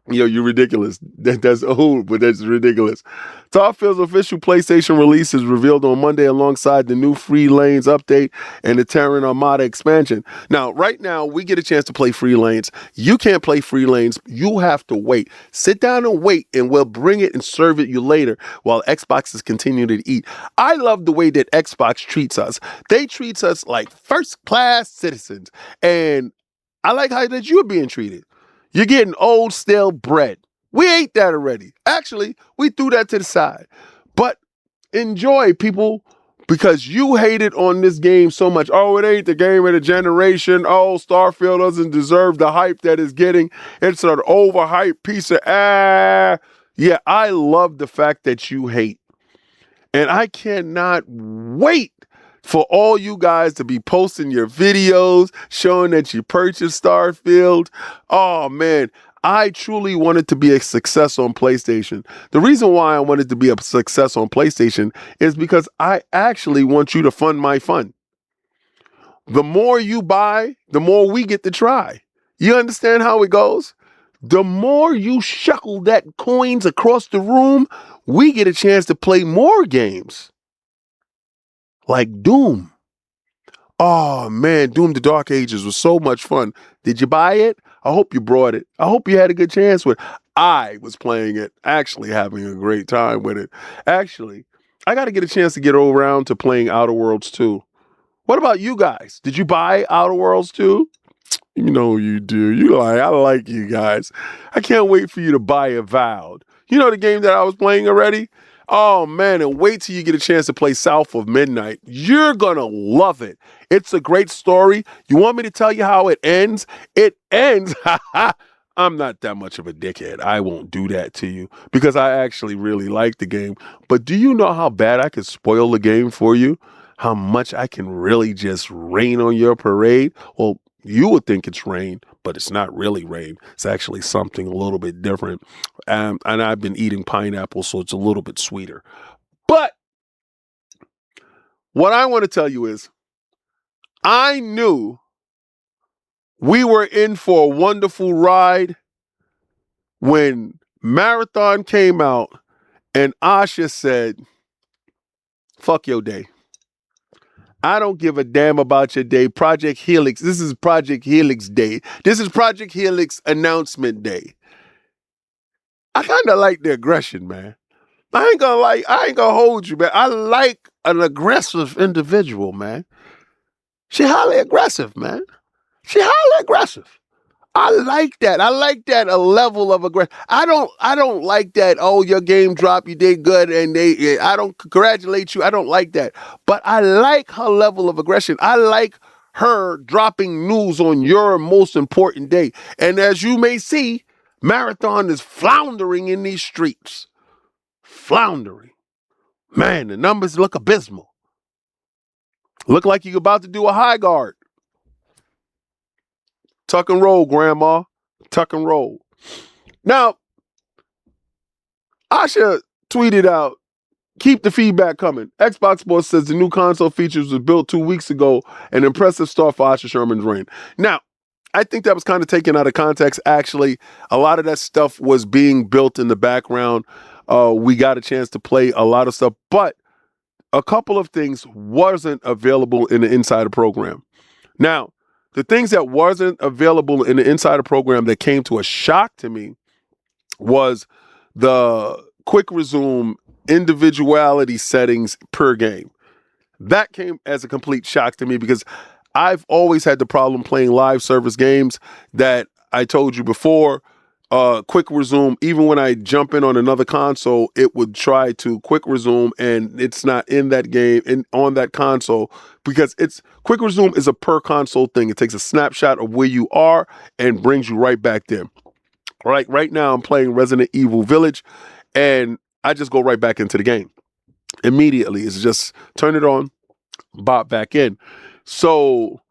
Yo, you're ridiculous. That's old, but that's ridiculous. Starfield's official PlayStation release is revealed on Monday alongside the new Free Lanes update and the Terran Armada expansion. Now, right now, we get a chance to play Free Lanes. You can't play Free Lanes. You have to wait. Sit down and wait, and we'll bring it and serve it you later while Xbox is continuing to eat. I love the way that Xbox treats us. They treat us like first-class citizens, and I like how that you're being treated. You're getting old, stale bread. We ate that already. Actually, we threw that to the side. But enjoy, people, because you hated on this game so much. Oh, it ain't the game of the generation. Oh, Starfield doesn't deserve the hype that it's getting. It's an overhyped piece of Yeah, I love the fact that you hate. And I cannot wait for all you guys to be posting your videos showing that you purchased Starfield. Oh, man, I truly wanted to be a success on PlayStation. The reason why I wanted to be a success on PlayStation is because I actually want you to fund my fun. The more you buy, the more we get to try. You understand how it goes? The more you shuckle that coins across the room, we get a chance to play more games. Like Doom. Oh, man, Doom the Dark Ages was so much fun. Did you buy it? I hope you brought it. I hope you had a good chance with it. I was playing it, actually having a great time with it. Actually, I got to get a chance to get around to playing Outer Worlds 2. What about you guys? Did you buy Outer Worlds 2? You know you do. I like you guys. I can't wait for you to buy Avowed. You know the game that I was playing already? Oh, man, and wait till you get a chance to play South of Midnight. You're going to love it. It's a great story. You want me to tell you how it ends? It ends, I'm not that much of a dickhead. I won't do that to you because I actually really like the game. But do you know how bad I could spoil the game for you? How much I can really just rain on your parade? Well, you would think it's rain, but it's not really rain. It's actually something a little bit different. And I've been eating pineapple, so it's a little bit sweeter. But what I want to tell you is I knew we were in for a wonderful ride when Marathon came out and Asha said, fuck your day. I don't give a damn about your day. Project Helix. This is Project Helix Day. This is Project Helix announcement day. I kind of like the aggression, man. I ain't gonna hold you, man. I like an aggressive individual, man. She highly aggressive, man. She highly aggressive. I like that. I like that a level of aggression. I don't like that. Oh, your game dropped. You did good, and I don't congratulate you. I don't like that. But I like her level of aggression. I like her dropping news on your most important day. And as you may see, Marathon is floundering in these streets. Floundering. Man, the numbers look abysmal. Look like you're about to do a high guard. Tuck and roll, Grandma. Tuck and roll. Now, Asha tweeted out, keep the feedback coming. Xbox Sports says the new console features was built 2 weeks ago, an impressive start for Asha Sharma's reign. Now, I think that was kind of taken out of context. Actually, a lot of that stuff was being built in the background. We got a chance to play a lot of stuff, but a couple of things wasn't available in the Insider program. Now, the things that wasn't available in the Insider program that came to a shock to me was the quick resume individuality settings per game. That came as a complete shock to me because I've always had the problem playing live service games that I told you before. Quick resume, even when I jump in on another console, it would try to quick resume and it's not in that game and on that console because it's quick resume is a per console thing. It takes a snapshot of where you are and brings you right back there. Right now I'm playing Resident Evil Village and I just go right back into the game immediately. It's just turn it on, bop back in. So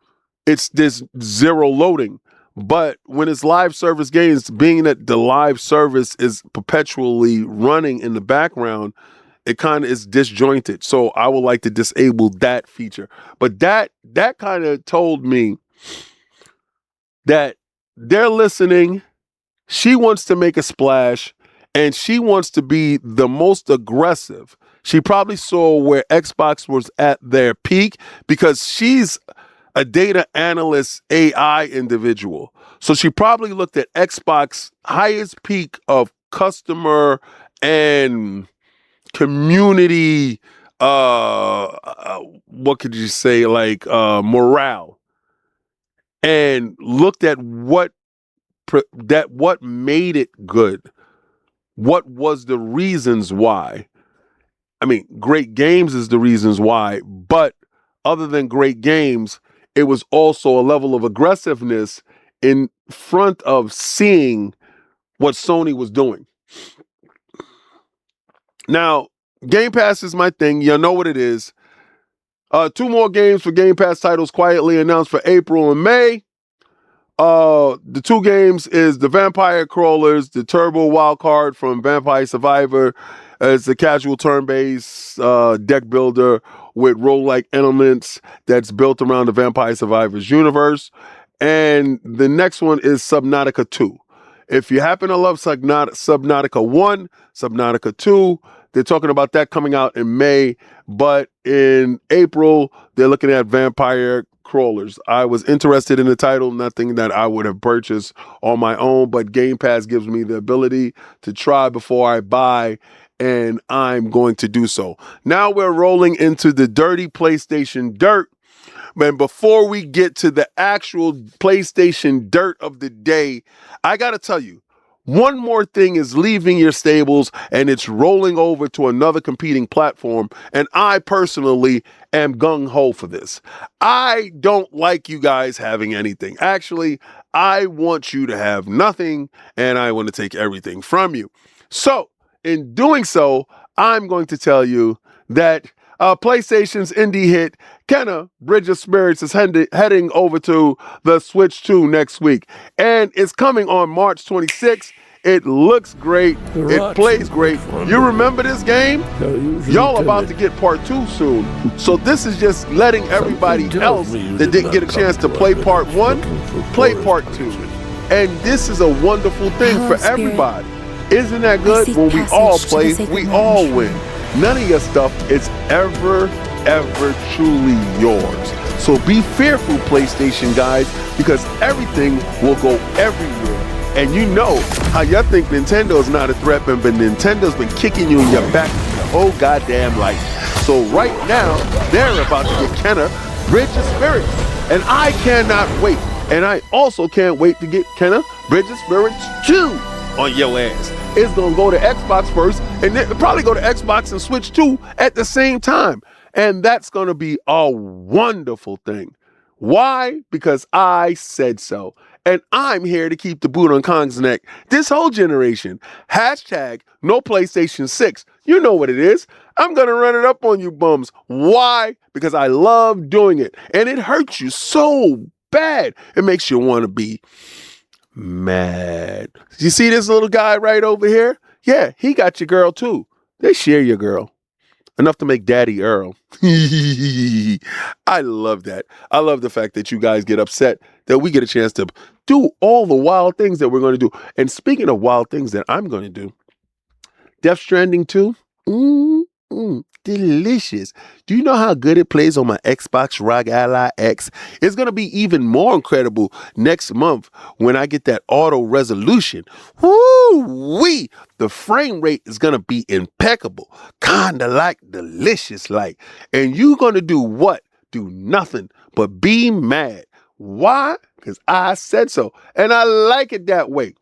it's this zero loading. But when it's live service games, being that the live service is perpetually running in the background, it kind of is disjointed. So I would like to disable that feature. But that kind of told me that they're listening. She wants to make a splash and she wants to be the most aggressive. She probably saw where Xbox was at their peak because she's a data analyst AI individual. So she probably looked at Xbox highest peak of customer and community, what could you say, like morale, and looked at what made it good. What was the reasons why? I mean, great games is the reasons why, but other than great games, it was also a level of aggressiveness in front of seeing what Sony was doing. Now, Game Pass is my thing. You know what it is. 2 more games for Game Pass titles quietly announced for April and May. The 2 games is the Vampire Crawlers, the Turbo Wildcard from Vampire Survivor. It's a casual turn-based deck builder with role-like elements that's built around the Vampire Survivors universe. And the next one is Subnautica 2. If you happen to love Subnautica 1, Subnautica 2, they're talking about that coming out in May. But in April, they're looking at Vampire Crawlers. I was interested in the title, nothing that I would have purchased on my own, but Game Pass gives me the ability to try before I buy, and I'm going to do so. Now we're rolling into the dirty PlayStation dirt. Man, before we get to the actual PlayStation dirt of the day, I got to tell you, One more thing is leaving your stables and it's rolling over to another competing platform. And I personally am gung-ho for this. I don't like you guys having anything. Actually, I want you to have nothing and I want to take everything from you. So in doing so, I'm going to tell you that PlayStation's indie hit, Kenna, Bridge of Spirits, is heading over to the Switch 2 next week. And it's coming on March 26th. It looks great. It plays great. You remember this game? Y'all about to get part 2 soon. So this is just letting everybody else that didn't get a chance to play part 1, play part 2. And this is a wonderful thing for everybody. Isn't that good? When we all play, we all win. None of your stuff is ever truly yours. So be fearful, PlayStation guys, because everything will go everywhere. And you know how y'all think Nintendo's not a threat, but Nintendo's been kicking you in your back the whole goddamn life. So right now, they're about to get Kenna Bridge of Spirits. And I cannot wait. And I also can't wait to get Kenna Bridge of Spirits 2 on your ass. It's going to go to Xbox first, and then probably go to Xbox and Switch 2 at the same time. And that's going to be a wonderful thing. Why? Because I said so. And I'm here to keep the boot on Kong's neck this whole generation. Hashtag no PlayStation 6. You know what it is. I'm going to run it up on you bums. Why? Because I love doing it. And it hurts you so bad. It makes you want to be mad. You see this little guy right over here? Yeah, he got your girl too. They share your girl. Enough to make Daddy Earl. I love that. I love the fact that you guys get upset that we get a chance to do all the wild things that we're going to do. And speaking of wild things that I'm going to do, Death Stranding 2, delicious. Do you know how good it plays on my Xbox Rock Ally X? It's going to be even more incredible next month when I get that auto resolution. Woo-wee! The frame rate is going to be impeccable. Kind of like delicious like. And you're going to do what? Do nothing but be mad. Why? Because I said so. And I like it that way.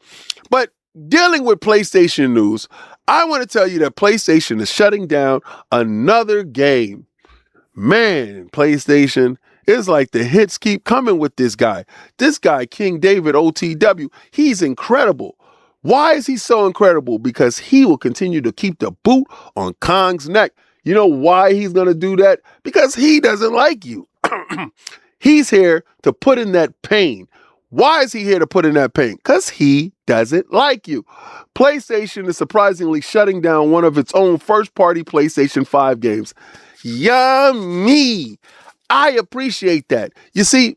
But dealing with PlayStation news, I want to tell you that PlayStation is shutting down another game. Man, PlayStation, it's like the hits keep coming with this guy. This guy, King David OTW, he's incredible. Why is he so incredible? Because he will continue to keep the boot on Kong's neck. You know why he's going to do that? Because he doesn't like you. He's here to put in that pain. Why is he here to put in that pain? Because he doesn't like you. PlayStation is surprisingly shutting down one of its own first-party PlayStation 5 games. Yummy! I appreciate that. You see,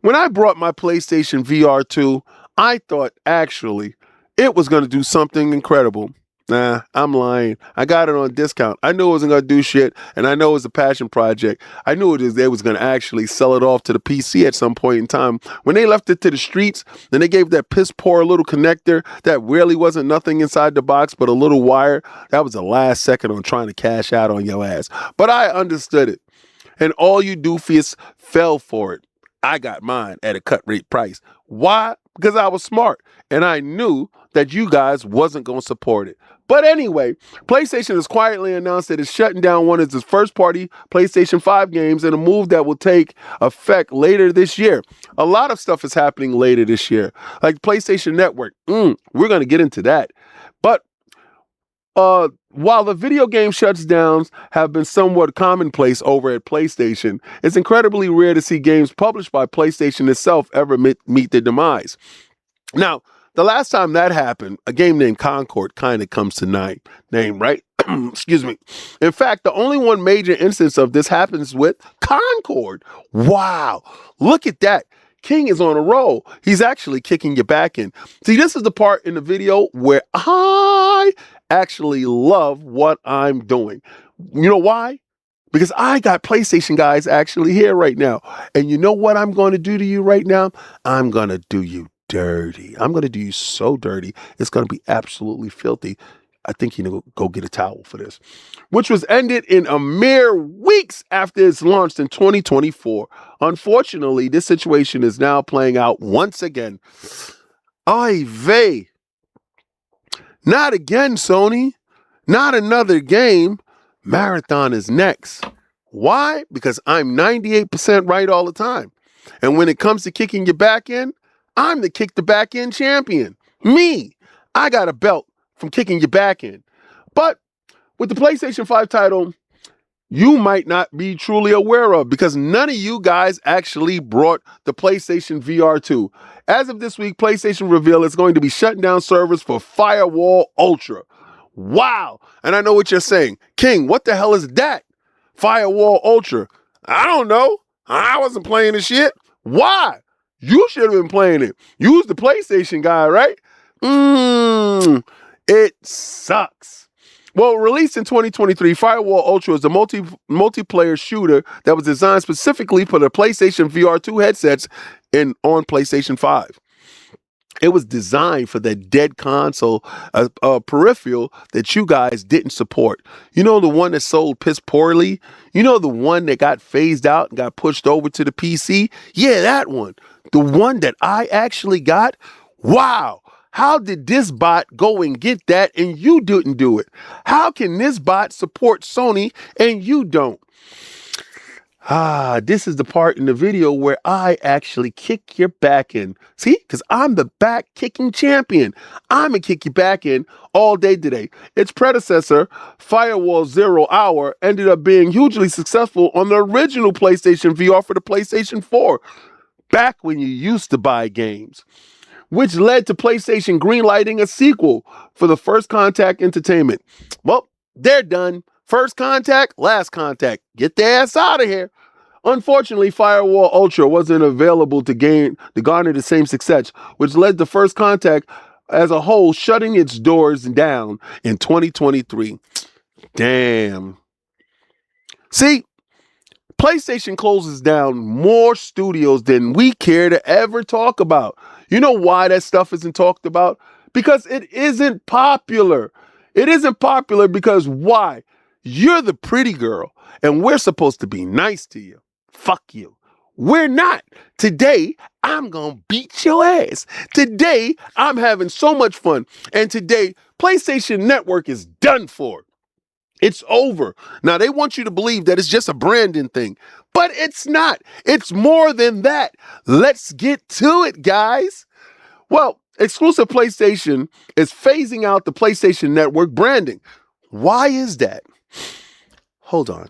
when I brought my PlayStation VR 2, I thought actually it was going to do something incredible. Nah, I'm lying. I got it on discount. I knew it wasn't going to do shit, and I know it was a passion project. I knew they was going to actually sell it off to the PC at some point in time. When they left it to the streets, then they gave that piss poor little connector that really wasn't nothing inside the box but a little wire. That was the last second on trying to cash out on your ass. But I understood it. And all you doofies fell for it. I got mine at a cut rate price. Why? Because I was smart and I knew that you guys wasn't going to support it. But anyway, PlayStation has quietly announced that it's shutting down one of its first-party PlayStation 5 games in a move that will take effect later this year. A lot of stuff is happening later this year, like PlayStation Network. We're going to get into that. But while the video game shutdowns have been somewhat commonplace over at PlayStation, it's incredibly rare to see games published by PlayStation itself ever meet their demise. Now, the last time that happened, a game named Concord kind of comes to name, right? Excuse me. In fact, the only one major instance of this happens with Concord. Wow. Look at that. King is on a roll. He's actually kicking your back in. See, this is the part in the video where I actually love what I'm doing. You know why? Because I got PlayStation guys actually here right now. And you know what I'm going to do to you right now? I'm going to do you dirty. I'm going to do you so dirty. It's going to be absolutely filthy. I think you know, go get a towel for this. Which was ended in a mere weeks after it's launched in 2024. Unfortunately, this situation is now playing out once again. Ay vey. Not again, Sony. Not another game. Marathon is next. Why? Because I'm 98% right all the time. And when it comes to kicking your back in, I'm the kick the back in champion. Me. I got a belt from kicking your back in. But with the PlayStation 5 title, you might not be truly aware of because none of you guys actually brought the PlayStation VR 2. As of this week, PlayStation revealed it's going to be shutting down servers for Firewall Ultra. Wow. And I know what you're saying. King, what the hell is that? Firewall Ultra. I don't know. I wasn't playing the shit. Why? You should have been playing it. You was the PlayStation guy, right? It sucks. Well, released in 2023, Firewall Ultra is a multiplayer shooter that was designed specifically for the PlayStation VR 2 headsets on PlayStation 5. It was designed for the dead console peripheral that you guys didn't support. You know, the one that sold piss poorly? You know, the one that got phased out and got pushed over to the PC? Yeah, that one. The one that I actually got? Wow. How did this bot go and get that and you didn't do it? How can this bot support Sony and you don't? This is the part in the video where I actually kick your back in. See, because I'm the back kicking champion. I'm going to kick your back in all day today. Its predecessor, Firewall 0 Hour, ended up being hugely successful on the original PlayStation VR for the PlayStation 4, back when you used to buy games, which led to PlayStation greenlighting a sequel for the First Contact Entertainment. Well, they're done. First Contact, Last Contact. Get their ass out of here. Unfortunately, Firewall Ultra wasn't available to garner the same success, which led to First Contact as a whole shutting its doors down in 2023. Damn. See, PlayStation closes down more studios than we care to ever talk about. You know why that stuff isn't talked about? Because it isn't popular. It isn't popular because why? You're the pretty girl, and we're supposed to be nice to you. Fuck you. We're not. Today, I'm going to beat your ass. Today, I'm having so much fun. And today, PlayStation Network is done for. It's over. Now, they want you to believe that it's just a branding thing, but it's not. It's more than that. Let's get to it, guys. Well, exclusive PlayStation is phasing out the PlayStation Network branding. Why is that? Hold on.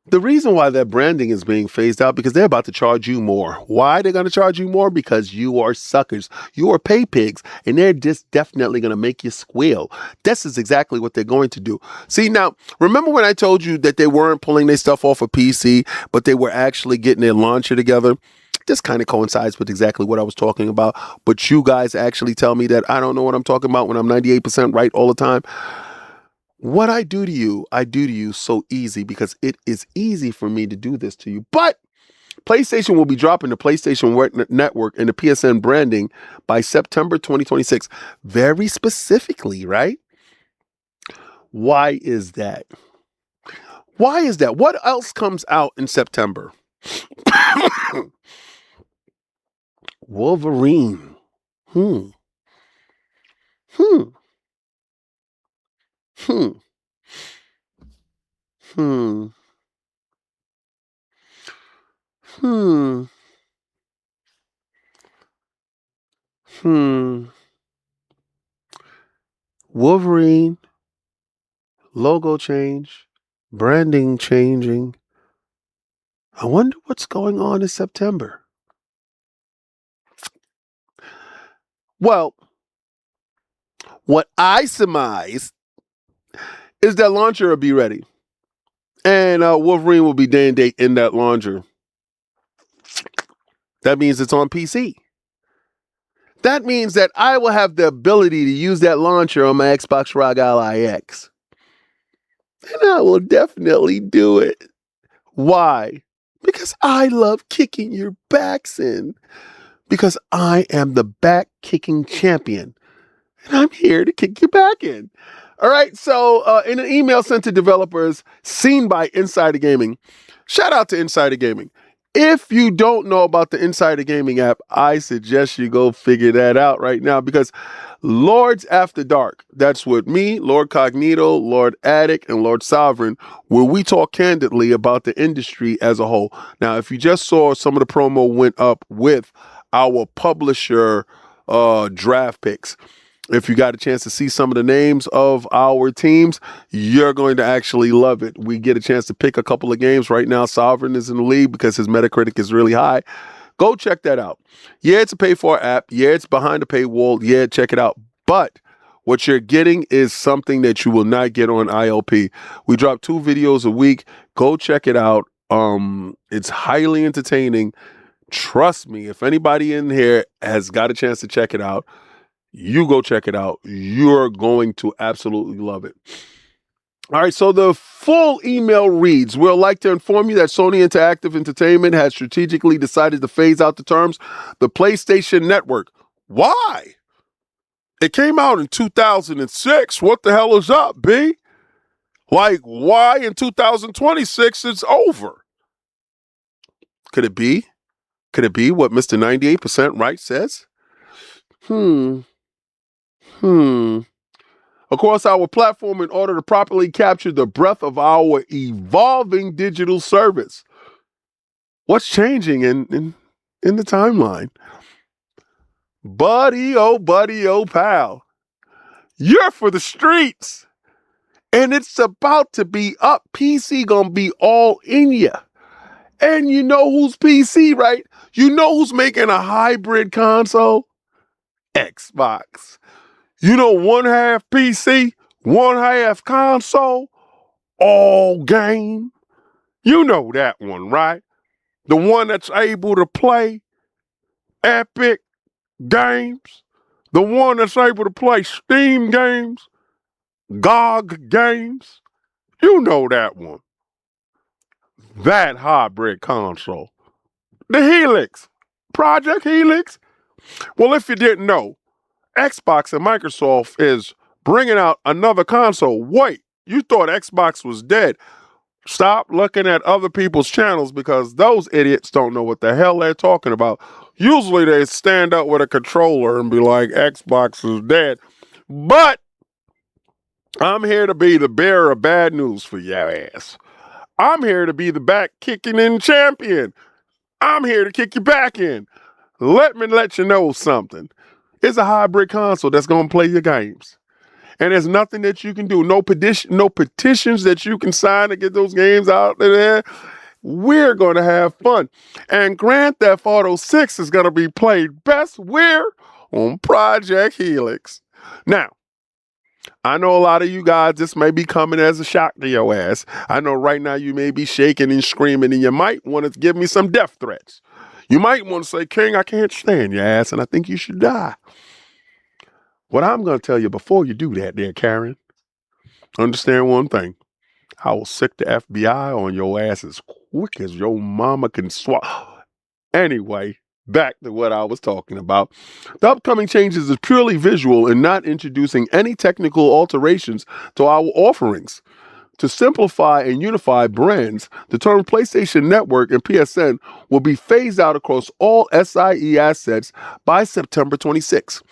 The reason why that branding is being phased out because they're about to charge you more. Why they're going to charge you more? Because you are suckers. You are pay pigs, and they're just definitely going to make you squeal. This is exactly what they're going to do. See, now, remember when I told you that they weren't pulling their stuff off of PC, but they were actually getting their launcher together? This kind of coincides with exactly what I was talking about, but you guys actually tell me that I don't know what I'm talking about when I'm 98% right all the time. What I do to you so easy because it is easy for me to do this to you. But PlayStation will be dropping the PlayStation Network and the PSN branding by September 2026. Very specifically, right? Why is that? Why is that? What else comes out in September? Wolverine. Hmm. Hmm. Hmm. Hmm. Wolverine, logo change, branding changing. I wonder what's going on in September. Well, what I surmise is that launcher will be ready. And Wolverine will be day and date in that launcher. That means it's on PC. That means that I will have the ability to use that launcher on my Xbox Rock Ally X. And I will definitely do it. Why? Because I love kicking your backs in. Because I am the back kicking champion. and I'm here to kick you back in. All right, so in an email sent to developers seen by Insider Gaming, shout out to Insider Gaming. If you don't know about the Insider Gaming app, I suggest you go figure that out right now, because Lords After Dark, that's with me, Lord Cognito, Lord Attic, and Lord Sovereign, where we talk candidly about the industry as a whole. Now, if you just saw, some of the promo went up with our publisher draft picks. If you got a chance to see some of the names of our teams, you're going to actually love it. We get a chance to pick a couple of games. Right now, Sovereign is in the league because his Metacritic is really high. Go check that out. Yeah, it's a pay-for app. Yeah, it's behind a paywall. Yeah, check it out. But what you're getting is something that you will not get on ILP. We drop 2 videos a week. Go check it out. It's highly entertaining. Trust me, if anybody in here has got a chance to check it out, you go check it out. You're going to absolutely love it. All right, so the full email reads, we'd like to inform you that Sony Interactive Entertainment has strategically decided to phase out the terms the PlayStation Network. Why? It came out in 2006. What the hell is up, B? Like, why in 2026 it's over? Could it be? Could it be what Mr. 98% Right says? Across our platform, in order to properly capture the breadth of our evolving digital service. What's changing in the timeline? Buddy, oh, pal. You're for the streets. And it's about to be up. PC gonna be all in ya. And you know who's PC, right? You know who's making a hybrid console? Xbox. You know, one half PC, one half console, all game. You know that one, right? The one that's able to play Epic games. The one that's able to play Steam games, GOG games. You know that one. That hybrid console. The Helix. Project Helix. Well, if you didn't know, Xbox and Microsoft is bringing out another console. Wait, you thought Xbox was dead. Stop looking at other people's channels, because those idiots don't know what the hell they're talking about. Usually they stand up with a controller and be like, Xbox is dead. But I'm here to be the bearer of bad news for your ass. I'm here to be the back kicking in champion. I'm here to kick you back in. Let me let you know something. It's a hybrid console that's going to play your games. And there's nothing that you can do. No petitions that you can sign to get those games out there. We're going to have fun. And Grand Theft Auto 6 is going to be played best where? On Project Helix. Now, I know a lot of you guys, this may be coming as a shock to your ass. I know right now you may be shaking and screaming, and you might want to give me some death threats. You might want to say, King, I can't stand your ass, and I think you should die. What I'm going to tell you before you do that there, Karen, understand one thing. I will sick the FBI on your ass as quick as your mama can swallow. Anyway, back to what I was talking about. The upcoming changes is purely visual and not introducing any technical alterations to our offerings. To simplify and unify brands, the term PlayStation Network and PSN will be phased out across all SIE assets by September 26.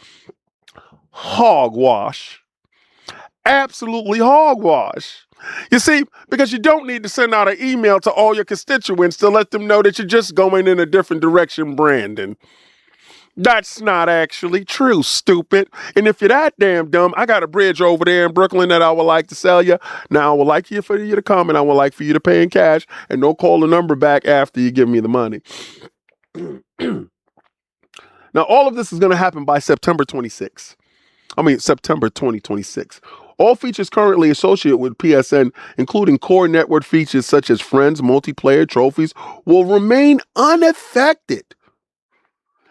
Hogwash. Absolutely hogwash. You see, because you don't need to send out an email to all your constituents to let them know that you're just going in a different direction, Brandon. That's not actually true, stupid. And if you're that damn dumb, I got a bridge over there in Brooklyn that I would like to sell you. Now, I would like for you to come, and I would like for you to pay in cash, and don't call the number back after you give me the money. Now, all of this is going to happen by September 2026. All features currently associated with PSN, including core network features such as friends, multiplayer, trophies, will remain unaffected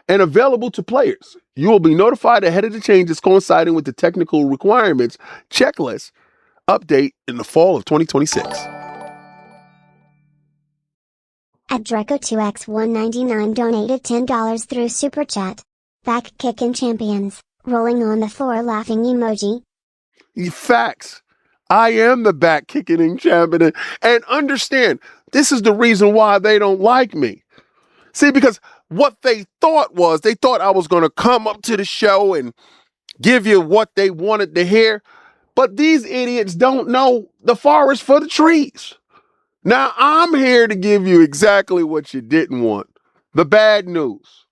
and available to players. You will be notified ahead of the changes coinciding with the technical requirements checklist update in the fall of 2026. At Dreco2x199 donated $10 through Super Chat. Back kicking champions. Rolling on the floor laughing emoji. Facts. I am the back kicking champion. And understand, this is the reason why they don't like me. See, because what they thought was, they thought I was going to come up to the show and give you what they wanted to hear. But these idiots don't know the forest for the trees. Now, I'm here to give you exactly what you didn't want. The bad news.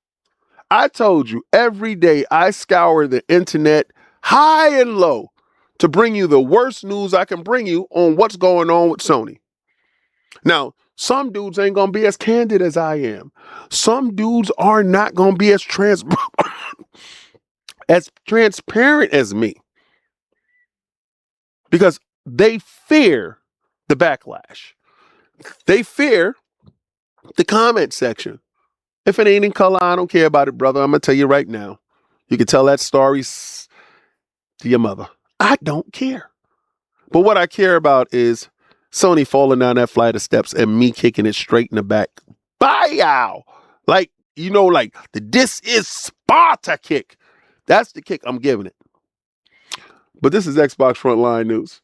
I told you every day I scour the internet high and low to bring you the worst news I can bring you on what's going on with Sony. Now, some dudes ain't going to be as candid as I am. Some dudes are not going to be as transparent as me. Because they fear the backlash. They fear the comment section. If it ain't in color, I don't care about it, brother. I'm going to tell you right now. You can tell that story to your mother. I don't care. But what I care about is Sony falling down that flight of steps and me kicking it straight in the back. Bye-yow. Like, you know, like the "this is Sparta" kick. That's the kick I'm giving it. But this is Xbox Frontline News.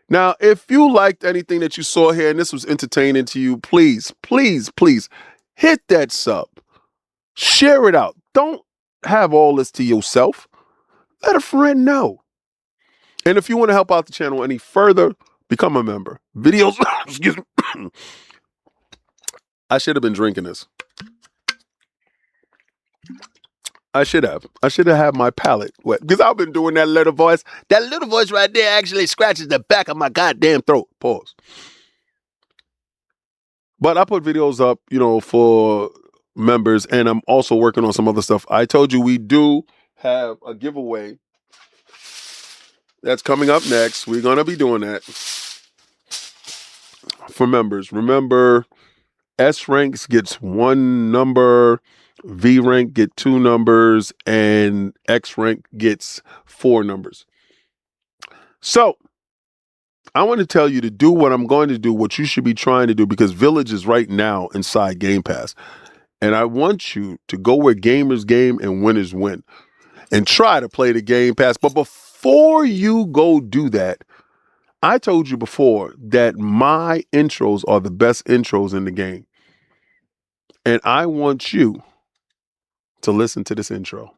Now, if you liked anything that you saw here and this was entertaining to you, please, please, please hit that sub. Share it out. Don't have all this to yourself. Let a friend know. And if you want to help out the channel any further, become a member. Videos, excuse me. I should have been drinking this. I should have had my palate wet because I've been doing that little voice. That little voice right there actually scratches the back of my goddamn throat. Pause. But I put videos up, you know, for members, and I'm also working on some other stuff. I told you we do have a giveaway that's coming up next. We're going to be doing that for members. Remember, S ranks gets 1 number, V rank get 2 numbers, and X rank gets 4 numbers. So I want to tell you to do what I'm going to do, what you should be trying to do, because Village is right now inside Game Pass. And I want you to go where gamers game and winners win and try to play the Game Pass. But before you go do that, I told you before that my intros are the best intros in the game. And I want you to listen to this intro.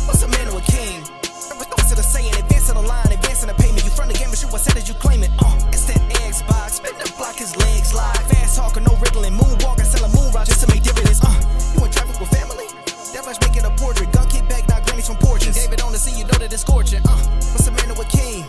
What's a man or a king? Relentless to the saying, advancing the line, advancing the payment. You front the game, but shoot what said as you claim it. It's that Xbox, spin the block, his legs slide. Fast talking, no riddling, moonwalking, selling moon rock just to make dividends. You in traffic with family? That flash making a portrait. Gun kick back, not grannies from porches. David on the scene, you know that it's scorching. What's a man or a king?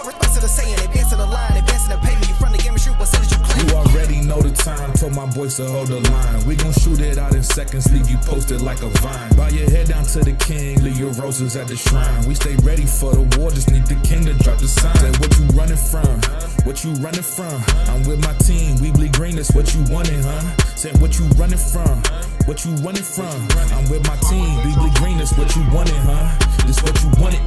Relentless to the saying, advancing the line, advancing the payment. You front the game, and shoot what said as you claim it. You already know the time, told my boys to hold the line. We gon' shoot it out in seconds, leave you posted like a vine. Bow your head down to the king, leave your roses at the shrine. We stay ready for the war, just need the king to drop the sign. Say what you running from, what you running from. I'm with my team, we bleed green, that's what you wanted, huh? Said what you running from, what you running from. I'm with my team, we bleed green, that's what you wanted, huh? This what you wanted.